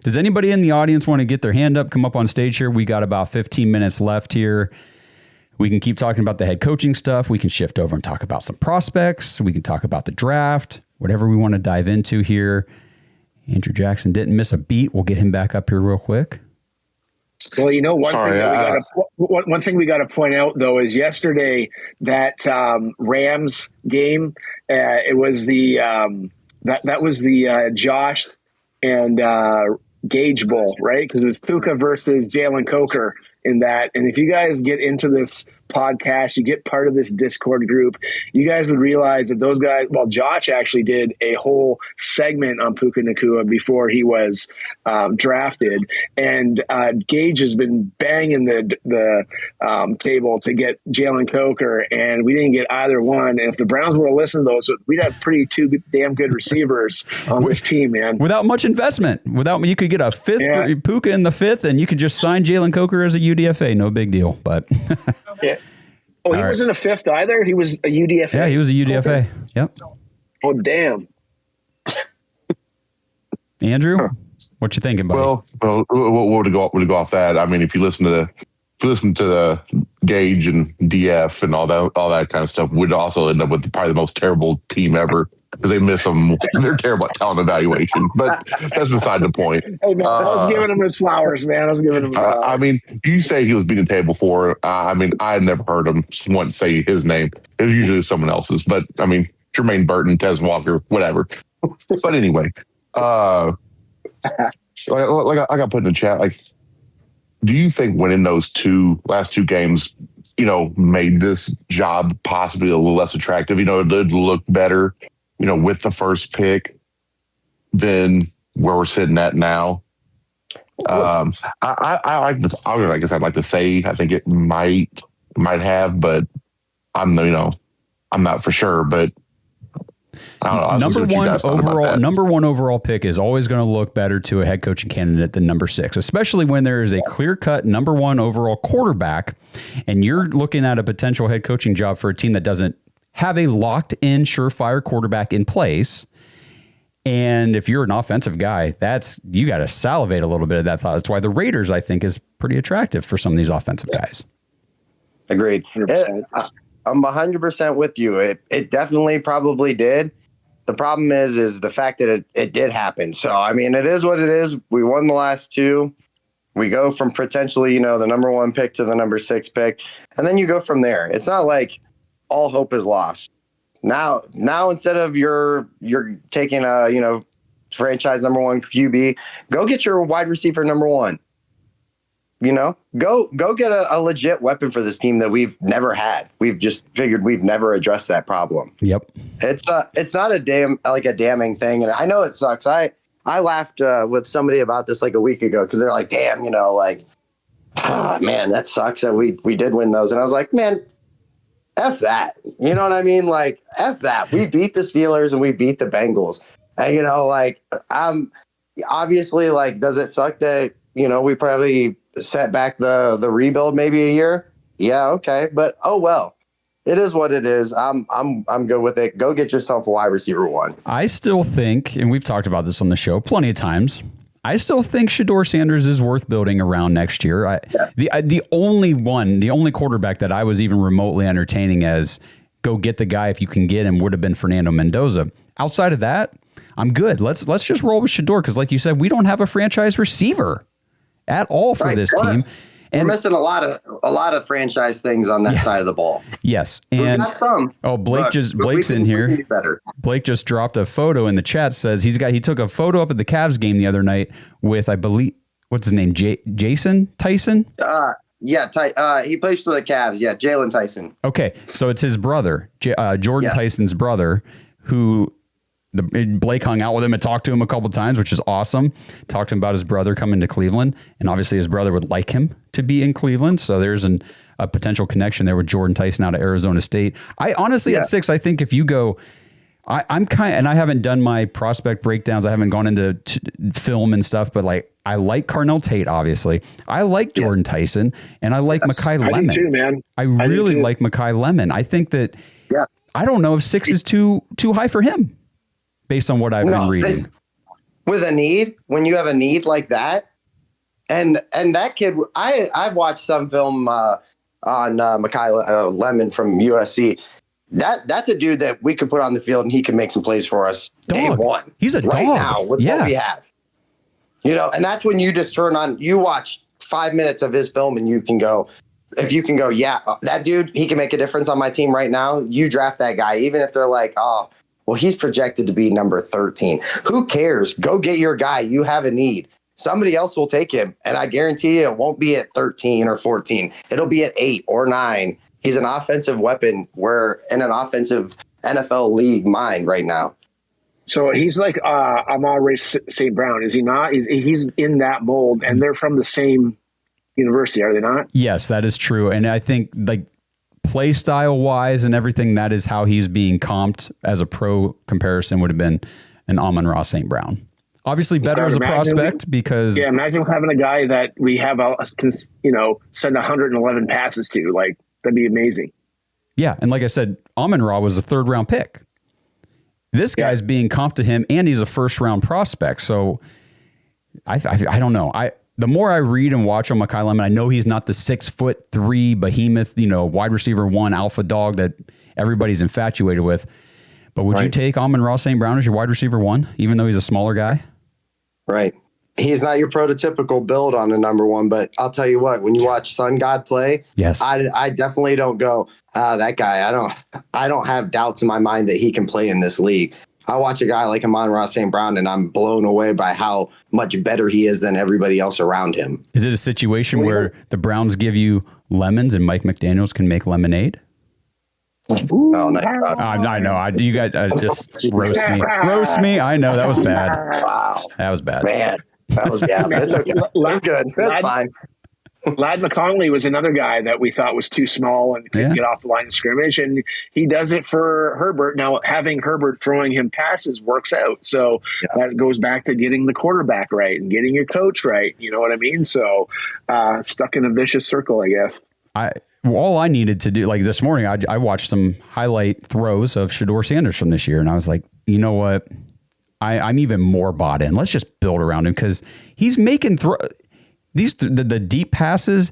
B: Does anybody in the audience want to get their hand up, come up on stage here? We got about 15 minutes left here. We can keep talking about the head coaching stuff. We can shift over and talk about some prospects. We can talk about the draft, whatever we want to dive into here. Andrew Jackson didn't miss a beat. We'll get him back up here real quick.
D: Well, one thing we got to point out though is yesterday that Rams game. It was the that was the Josh and Gage Bowl, right? Because it was Puka versus Jalen Coker in that. And if you guys get into this podcast, you get part of this Discord group, you guys would realize that those guys, well, Josh actually did a whole segment on Puka Nacua before he was drafted. And Gage has been banging the table to get Jalen Coker, and we didn't get either one. And if the Browns would have listened to those, we'd have two damn good receivers on this team, man.
B: Without much investment. You could get a fifth, for Puka in the fifth, and you could just sign Jalen Coker as a UDFA. No big deal, but...
D: Yeah. Oh, he wasn't a fifth either? He was a UDFA?
B: Yeah, he was a UDFA. Okay. Yep.
D: Oh, damn.
B: Andrew, what you thinking, buddy?
F: Well, what would go off that? I mean, if you listen to the Gage and DF and all that kind of stuff, we'd also end up with probably the most terrible team ever because they miss them. They're terrible at talent evaluation, but that's beside the point.
D: Hey, man, I was giving him his flowers, man.
F: I mean, you say he was beating the table before. I mean, I had never heard him once say his name. It was usually someone else's, but I mean, Jermaine Burton, Tez Walker, whatever. But anyway, like I got put in the chat, like, do you think winning those last two games, made this job possibly a little less attractive? It did look better, with the first pick than where we're sitting at now. I like this. I guess I'd like to say I think it might have, but I'm not for sure. But I don't know.
B: Number one overall pick is always going to look better to a head coaching candidate than number 6, especially when there is a clear-cut number 1 overall quarterback, and you're looking at a potential head coaching job for a team that doesn't have a locked-in, surefire quarterback in place. And if you're an offensive guy, you got to salivate a little bit of that thought. That's why the Raiders, I think, is pretty attractive for some of these offensive guys.
C: Agreed. I'm 100% with you. It definitely probably did. The problem is the fact that it did happen. So, I mean, it is what it is. We won the last 2. We go from potentially, the number 1 pick to the number 6 pick. And then you go from there. It's not like all hope is lost. Now instead of you're taking a, franchise number 1 QB, go get your wide receiver number 1. Go get a legit weapon for this team that we've never had. We've just figured we've never addressed that problem.
B: Yep.
C: It's not a damning thing. And I know it sucks. I laughed with somebody about this like a week ago because they're like, damn, man, that sucks that we did win those. And I was like, man, F that. You know what I mean? Like, F that. We beat the Steelers and we beat the Bengals. And, obviously, does it suck that, we probably set back the rebuild maybe a year? Yeah, okay. But, oh, well. It is what it is. I'm good with it. Go get yourself a wide receiver 1.
B: I still think, and we've talked about this on the show plenty of times, I still think Shedeur Sanders is worth building around next year. The only quarterback that I was even remotely entertaining as go get the guy if you can get him would have been Fernando Mendoza. Outside of that, I'm good. Let's just roll with Shedeur because, like you said, we don't have a franchise receiver at all for this team.
C: And we're missing a lot of franchise things on that side of the ball.
B: Yes,
C: and we've got some.
B: Oh, Blake's in here. Blake just dropped a photo in the chat. Says he took a photo up at the Cavs game the other night with, I believe, what's his name, Jason Tyson.
C: He plays for the Cavs. Yeah, Jalen Tyson.
B: Okay, so it's his brother, Jordan Tyson's brother, who. Blake hung out with him and talked to him a couple times, which is awesome. Talked to him about his brother coming to Cleveland, and obviously his brother would like him to be in Cleveland. So there's a potential connection there with Jordan Tyson out of Arizona State. I honestly at 6, I think if you go, I'm and I haven't done my prospect breakdowns. I haven't gone into film and stuff, but I like Carnell Tate, obviously. I like Jordan Tyson, and I like Mekhi Lemon.
D: I do too, man.
B: I really like Mekhi Lemon. I think that I don't know if 6 is too high for him. Based on what I've been reading.
C: With a need, when you have a need like that, and that kid, I've watched some film on Mekhi Lemon from USC. That's a dude that we could put on the field and he can make some plays for us day 1.
B: He's a
C: right
B: dog.
C: now with what we have. And that's when you just you watch 5 minutes of his film and you can go, if you can go, that dude, he can make a difference on my team right now. You draft that guy, even if they're like, oh, well, he's projected to be number 13. Who cares? Go get your guy. You have a need. Somebody else will take him. And I guarantee you it won't be at 13 or 14. It'll be at 8 or 9. He's an offensive weapon. We're in an offensive NFL league mind right now.
D: So he's like Amon-Ra St. Brown, is he not? He's in that mold, and they're from the same university, are they not?
B: Yes, that is true. And I think play style wise and everything, that is how he's being comped as a pro comparison would have been an Amon-Ra St. Brown. Obviously better as a prospect because... Yeah,
D: imagine having a guy that we have, send 111 passes to. That'd be amazing.
B: Yeah, and like I said, Amon-Ra was a 3rd round pick. This guy's being comped to him, and he's a 1st round prospect. So I don't know. The more I read and watch on Mekhi Lemon, I know he's not the 6'3" behemoth, wide receiver 1 alpha dog that everybody's infatuated with. But would you take Amon-Ra St. Brown as your wide receiver 1, even though he's a smaller guy?
C: Right. He's not your prototypical build on a number one, but I'll tell you what, when you watch Sun God play,
B: Yes,
C: I definitely don't go, that guy. I don't have doubts in my mind that he can play in this league. I watch a guy like Amon-Ra St. Brown, and I'm blown away by how much better he is than everybody else around him.
B: Is it a situation where the Browns give you lemons and Mike McDaniels can make lemonade?
C: Oh, nice.
B: I know. You guys just roast me. Roast me. I know that was bad.
C: Wow.
B: That was bad.
C: Man, that was, yeah, that's okay. That's good. That's fine.
D: Ladd McConley was another guy that we thought was too small and couldn't get off the line of scrimmage, and he does it for Herbert. Now, having Herbert throwing him passes works out, so that goes back to getting the quarterback right and getting your coach right. You know what I mean? So, stuck in a vicious circle, I guess.
B: All I needed to do, like this morning, I watched some highlight throws of Shedeur Sanders from this year, and I was like, you know what? I'm even more bought in. Let's just build around him because he's making the deep passes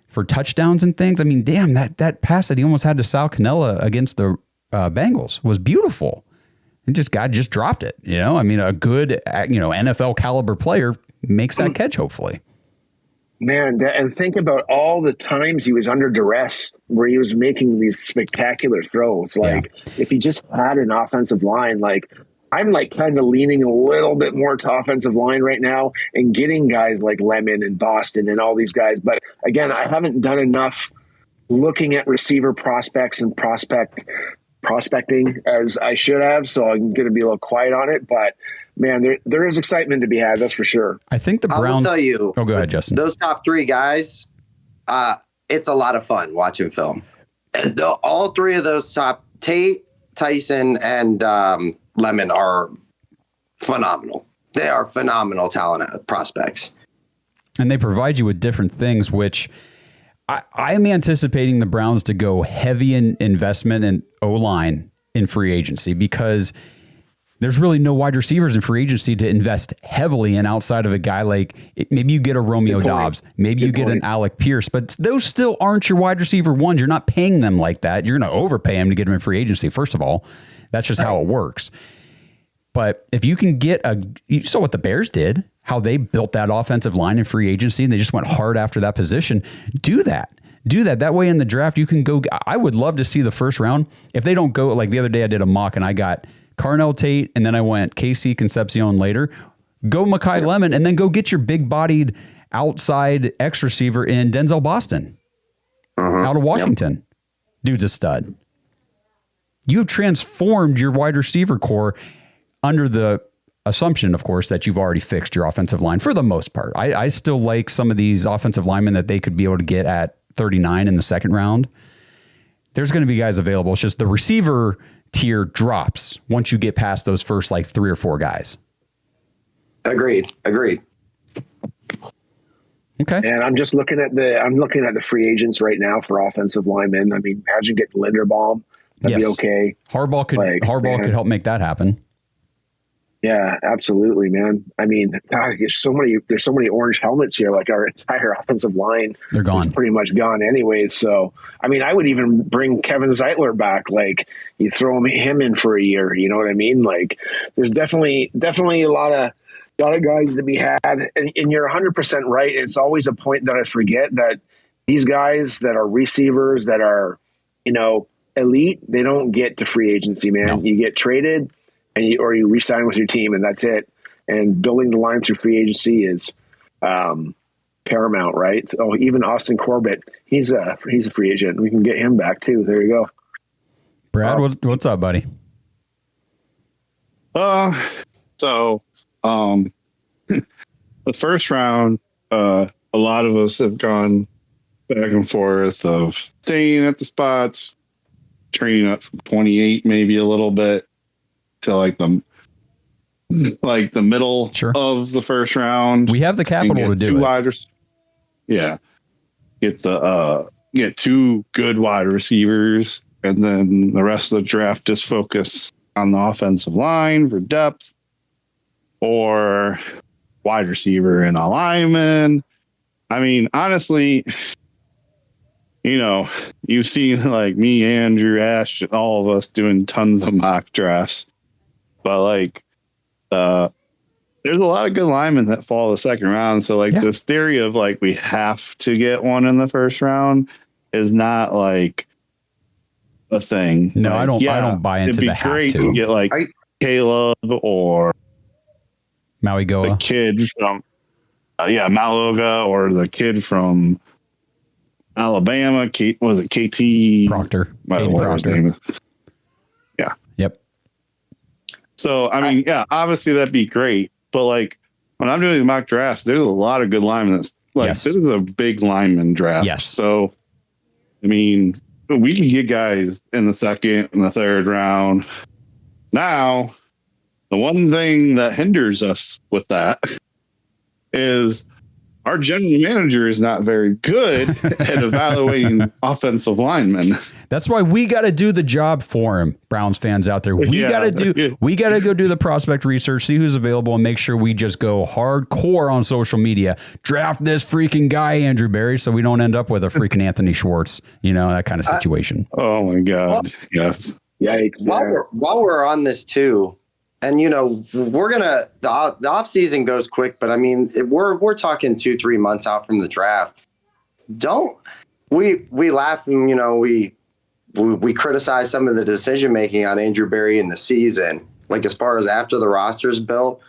B: for touchdowns and things. I mean, damn, that pass that he almost had to Sal Cannella against the Bengals was beautiful. And God just dropped it. You know, I mean, a good NFL caliber player makes that catch. Hopefully.
D: Man, and think about all the times he was under duress where he was making these spectacular throws. Like if he just had an offensive line, like I'm like kind of leaning a little bit more to offensive line right now and getting guys like Lemon and Boston and all these guys. But again, I haven't done enough looking at receiver prospects and prospecting as I should have. So I'm going to be a little quiet on it, but man, there is excitement to be had. That's for sure.
B: I think the Browns.
C: I will tell you.
B: Oh, go ahead, Justin.
C: Those top three guys, it's a lot of fun watching film. And all three of those top Tate, Tyson, and Lemon are phenomenal. They are phenomenal talent prospects.
B: And they provide you with different things, which I am anticipating the Browns to go heavy in investment in O-line in free agency because there's really no wide receivers in free agency to invest heavily in outside of a guy like maybe you get a Romeo Dobbs, maybe you get an Alec Pierce, but those still aren't your wide receiver ones. You're not paying them like that. You're going to overpay them to get them in free agency, first of all. That's just how it works. But if you can get you saw what the Bears did, how they built that offensive line in free agency, and they just went hard after that position. Do that. That way in the draft, you can go. I would love to see the first round. If they don't go, like the other day I did a mock and I got Carnell Tate, and then I went KC Concepcion later. Go Mekhi Lemon, and then go get your big-bodied outside X receiver in Denzel Boston out of Washington. Yep. Dude's a stud. You have transformed your wide receiver core under the assumption, of course, that you've already fixed your offensive line for the most part. I still like some of these offensive linemen that they could be able to get at 39 in the second round. There's going to be guys available. It's just the receiver tier drops once you get past those first like 3 or 4 guys.
C: Agreed.
B: Okay.
D: And I'm just looking at the free agents right now for offensive linemen. I mean, imagine getting Linderbaum. That'd be okay.
B: Harbaugh could help make that happen.
D: Yeah, absolutely, man. I mean, God, there's so many orange helmets here. Like our entire offensive line,
B: they're gone.
D: It's pretty much gone anyways. So, I mean, I would even bring Kevin Zeitler back. Like you throw him in for a year. You know what I mean? Like there's definitely a lot of guys to be had. And you're 100% right. It's always a point that I forget that these guys that are receivers that are, elite, they don't get to free agency, man. No. You get traded. Or you re-sign with your team, and that's it. And building the line through free agency is paramount, right? So even Austin Corbett, he's a free agent. We can get him back too. There you go.
B: Brad, what's up, buddy?
E: The first round, a lot of us have gone back and forth of staying at the spots, trading up from 28, maybe a little bit, to like the middle of the first round.
B: We have the capital to do it.
E: Get 2 good wide receivers, and then the rest of the draft just focus on the offensive line for depth or wide receiver and a lineman. I mean, honestly, you've seen like me, Andrew, Ash, and all of us doing tons of mock drafts. But like there's a lot of good linemen that fall the second round. So like this theory of like we have to get one in the first round is not like a thing.
B: No,
E: like,
B: I don't buy into
E: it'd be
B: the have
E: great
B: to
E: get like Caleb or
B: Maui Goa,
E: the kid from Malaga, or the kid from Alabama. Was it KT
B: Proctor?
E: Whatever his name is. Yeah.
B: Yep.
E: So I mean, obviously that'd be great. But like when I'm doing these mock drafts, there's a lot of good linemen. That's like this is a big lineman draft.
B: Yes.
E: So I mean, we can get guys in the second and the third round. Now, the one thing that hinders us with that is our general manager is not very good at evaluating offensive linemen.
B: That's why we got to do the job for him, Browns fans out there. We got to go do the prospect research, see who's available, and make sure we just go hardcore on social media. Draft this freaking guy, Andrew Berry, so we don't end up with a freaking Anthony Schwartz, that kind of situation.
E: Oh my God. Yes.
D: Yikes.
C: While we're on this too, and we're gonna the off season goes quick, but I mean we're talking 2-3 months out from the draft. Don't we laugh and we criticize some of the decision making on Andrew Berry in the season, like as far as after the roster's built.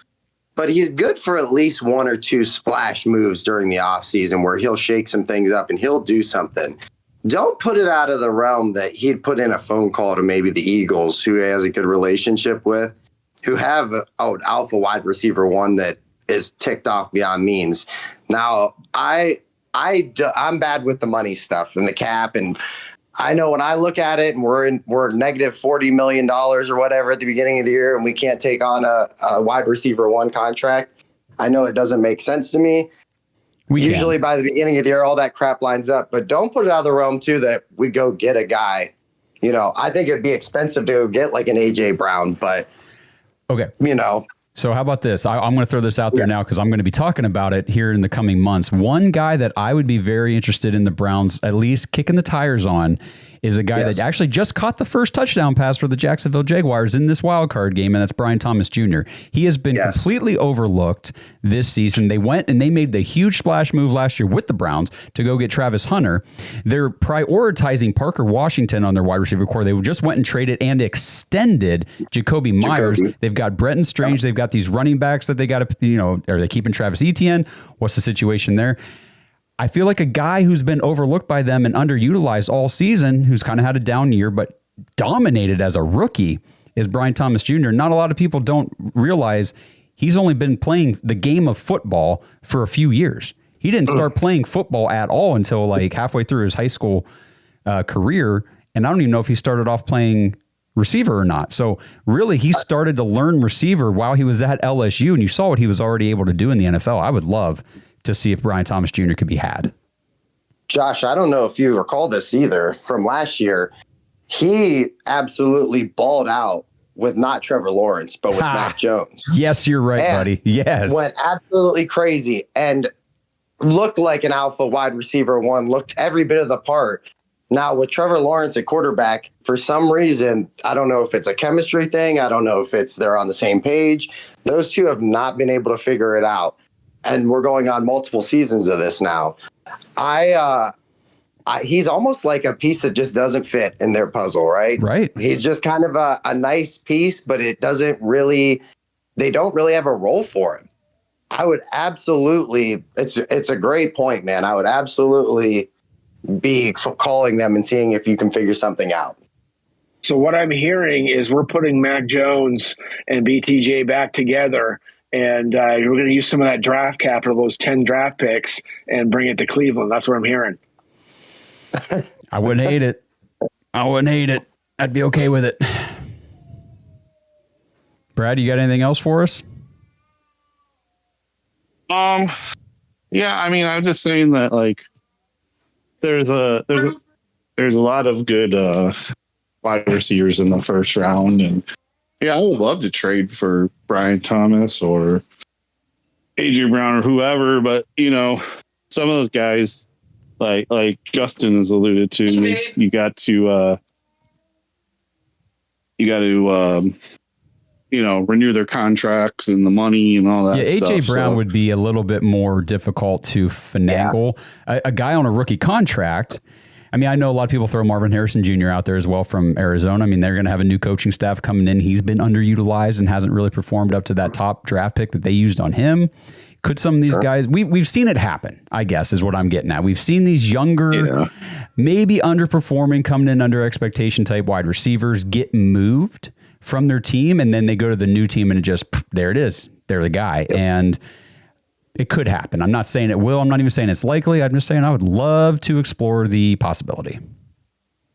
C: But he's good for at least 1 or 2 splash moves during the off season where he'll shake some things up and he'll do something. Don't put it out of the realm that he'd put in a phone call to maybe the Eagles, who he has a good relationship with, who have an alpha wide receiver one that is ticked off beyond means. Now, I'm bad with the money stuff and the cap, and I know when I look at it and we're negative $40 million or whatever at the beginning of the year, and we can't take on a wide receiver one contract. I know it doesn't make sense to me. Usually by the beginning of the year, all that crap lines up, but don't put it out of the realm too that we go get a guy. I think it'd be expensive to go get like an AJ Brown, but
B: okay. So how about this? I'm going to throw this out there now because I'm going to be talking about it here in the coming months. One guy that I would be very interested in the Browns at least kicking the tires on is a guy that actually just caught the first touchdown pass for the Jacksonville Jaguars in this wild card game, and that's Brian Thomas Jr. He has been completely overlooked this season. They went and they made the huge splash move last year with the Browns to go get Travis Hunter. They're prioritizing Parker Washington on their wide receiver core. They just went and traded and extended Jacoby Myers. They've got Bretton Strange. They've got these running backs that they got to, are they keeping Travis Etienne? What's the situation there? I feel like a guy who's been overlooked by them and underutilized all season, who's kind of had a down year, but dominated as a rookie, is Brian Thomas Jr. Not a lot of people don't realize he's only been playing the game of football for a few years. He didn't start playing football at all until like halfway through his high school career. And I don't even know if he started off playing receiver or not. So really, he started to learn receiver while he was at LSU, and you saw what he was already able to do in the NFL. I would love to see if Brian Thomas Jr. could be had.
C: Josh, I don't know if you recall this either from last year. He absolutely balled out with not Trevor Lawrence, but with Mac Jones.
B: Yes, you're right, buddy. Yes.
C: Went absolutely crazy and looked like an alpha wide receiver one, looked every bit of the part. Now, with Trevor Lawrence at quarterback, for some reason, I don't know if it's a chemistry thing. I don't know if it's they're on the same page. Those two have not been able to figure it out. And we're going on multiple seasons of this now. He's almost like a piece that just doesn't fit in their puzzle, right?
B: Right.
C: He's just kind of a nice piece, but they don't really have a role for him. I would absolutely, it's a great point, man. I would absolutely be calling them and seeing if you can figure something out.
D: So what I'm hearing is we're putting Mac Jones and BTJ back together, and we're going to use some of that draft capital, those 10 draft picks, and bring it to Cleveland. That's what I'm hearing.
B: I wouldn't hate it. I'd be okay with it. Brad, you got anything else for us?
E: Yeah, I mean, I'm just saying that like there's a lot of good wide receivers in the first round, and yeah, I would love to trade for Brian Thomas or AJ Brown or whoever, but some of those guys, like Justin has alluded to, you got to renew their contracts and the money and all that.
B: Yeah,
E: stuff.
B: AJ Brown would be a little bit more difficult to finagle. Yeah. A guy on a rookie contract. I mean, I know a lot of people throw Marvin Harrison Jr. out there as well from Arizona. I mean, they're going to have a new coaching staff coming in. He's been underutilized and hasn't really performed up to that top draft pick that they used on him. Could some of these guys, we've seen it happen, I guess, is what I'm getting at. We've seen these younger, maybe underperforming, coming in under expectation type wide receivers get moved from their team, and then they go to the new team and it just, there it is. They're the guy. Yep. And it could happen. I'm not saying it will. I'm not even saying it's likely. I'm just saying I would love to explore the possibility.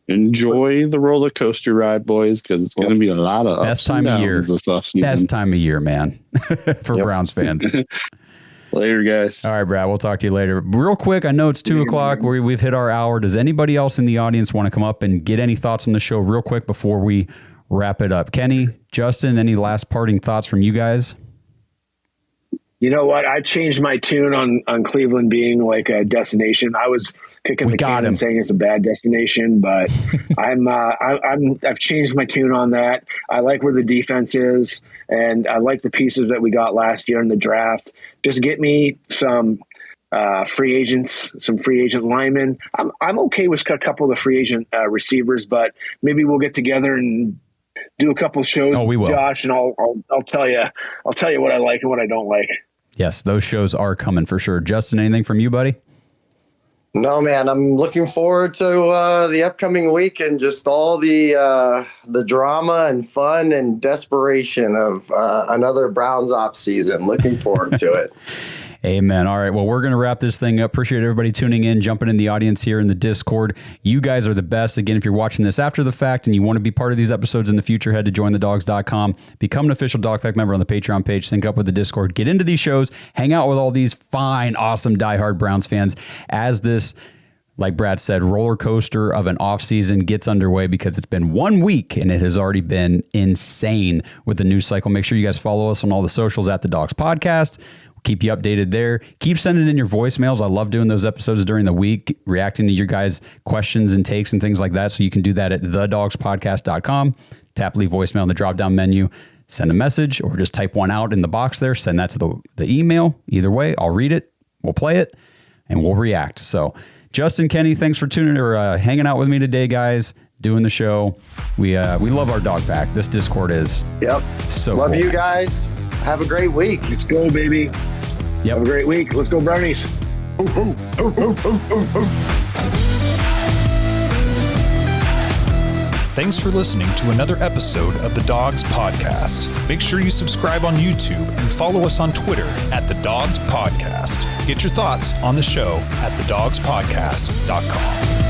E: Enjoy the roller coaster ride, boys, because it's going to be a lot of
B: best time of year.
E: This offseason.
B: Best time of year, man, for Browns fans.
E: Later, guys.
B: All right, Brad. We'll talk to you later. Real quick, I know it's 2 o'clock. We've hit our hour. Does anybody else in the audience want to come up and get any thoughts on the show real quick before we wrap it up? Kenny, Justin, any last parting thoughts from you guys?
D: You know what? I changed my tune on Cleveland being like a destination. I was kicking the can and saying it's a bad destination, but I've changed my tune on that. I like where the defense is, and I like the pieces that we got last year in the draft. Just get me some free agents, some free agent linemen. I'm okay with a couple of the free agent receivers, but maybe we'll get together and do a couple of shows.
B: Oh, we will,
D: Josh, and I'll tell you what I like and what I don't like.
B: Yes, those shows are coming for sure. Justin, anything from you, buddy?
C: No, man. I'm looking forward to the upcoming week and just all the drama and fun and desperation of another Browns off season. Looking forward to it.
B: Amen. All right. Well, we're going to wrap this thing up. Appreciate everybody tuning in, jumping in the audience here in the Discord. You guys are the best. Again, if you're watching this after the fact and you want to be part of these episodes in the future, head to jointhedogs.com. Become an official Dog Pack member on the Patreon page. Sync up with the Discord. Get into these shows. Hang out with all these fine, awesome, diehard Browns fans as this, like Brad said, roller coaster of an offseason gets underway, because it's been 1 week and it has already been insane with the news cycle. Make sure you guys follow us on all the socials at The Dogs Podcast. Keep you updated there. Keep sending in your voicemails. I love doing those episodes during the week, reacting to your guys' questions and takes and things like that. So you can do that at thedogspodcast.com. Tap leave voicemail in the drop-down menu. Send a message or just type one out in the box there. Send that to the email. Either way, I'll read it, we'll play it, and we'll react. So Justin, Kenny, thanks for tuning or hanging out with me today, guys. Doing the show. We love our dog pack. This Discord is so
C: love
B: cool.
C: You guys. Have a great week.
D: Let's go, baby.
B: Yep.
D: Have a great week. Let's go, Brownies.
A: Thanks for listening to another episode of The Dogs Podcast. Make sure you subscribe on YouTube and follow us on Twitter at The Dogs Podcast. Get your thoughts on the show at thedogspodcast.com.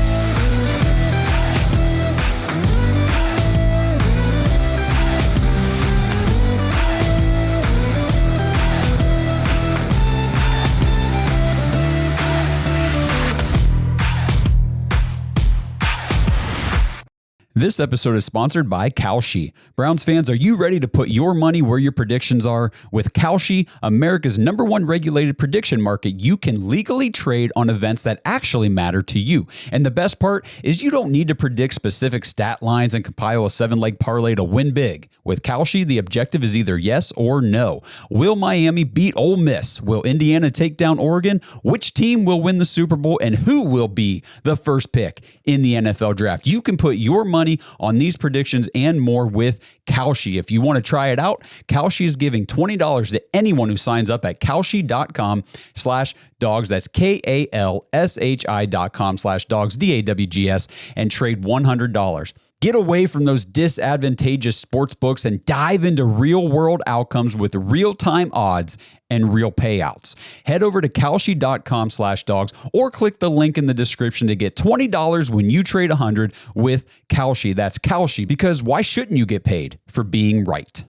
B: This episode is sponsored by Kalshi. Browns fans, are you ready to put your money where your predictions are? With Kalshi, America's #1 regulated prediction market, you can legally trade on events that actually matter to you. And the best part is you don't need to predict specific stat lines and compile a 7-leg parlay to win big. With Kalshi, the objective is either yes or no. Will Miami beat Ole Miss? Will Indiana take down Oregon? Which team will win the Super Bowl? And who will be the first pick in the NFL draft? You can put your money on these predictions and more with Kalshi. If you want to try it out, Kalshi is giving $20 to anyone who signs up at Kalshi.com/dogs. That's KALSHI.com/dogs, DAWGS, and trade $100. Get away from those disadvantageous sports books and dive into real-world outcomes with real-time odds and real payouts. Head over to Kalshi.com/dogs or click the link in the description to get $20 when you trade $100 with Kalshi. That's Kalshi, because why shouldn't you get paid for being right?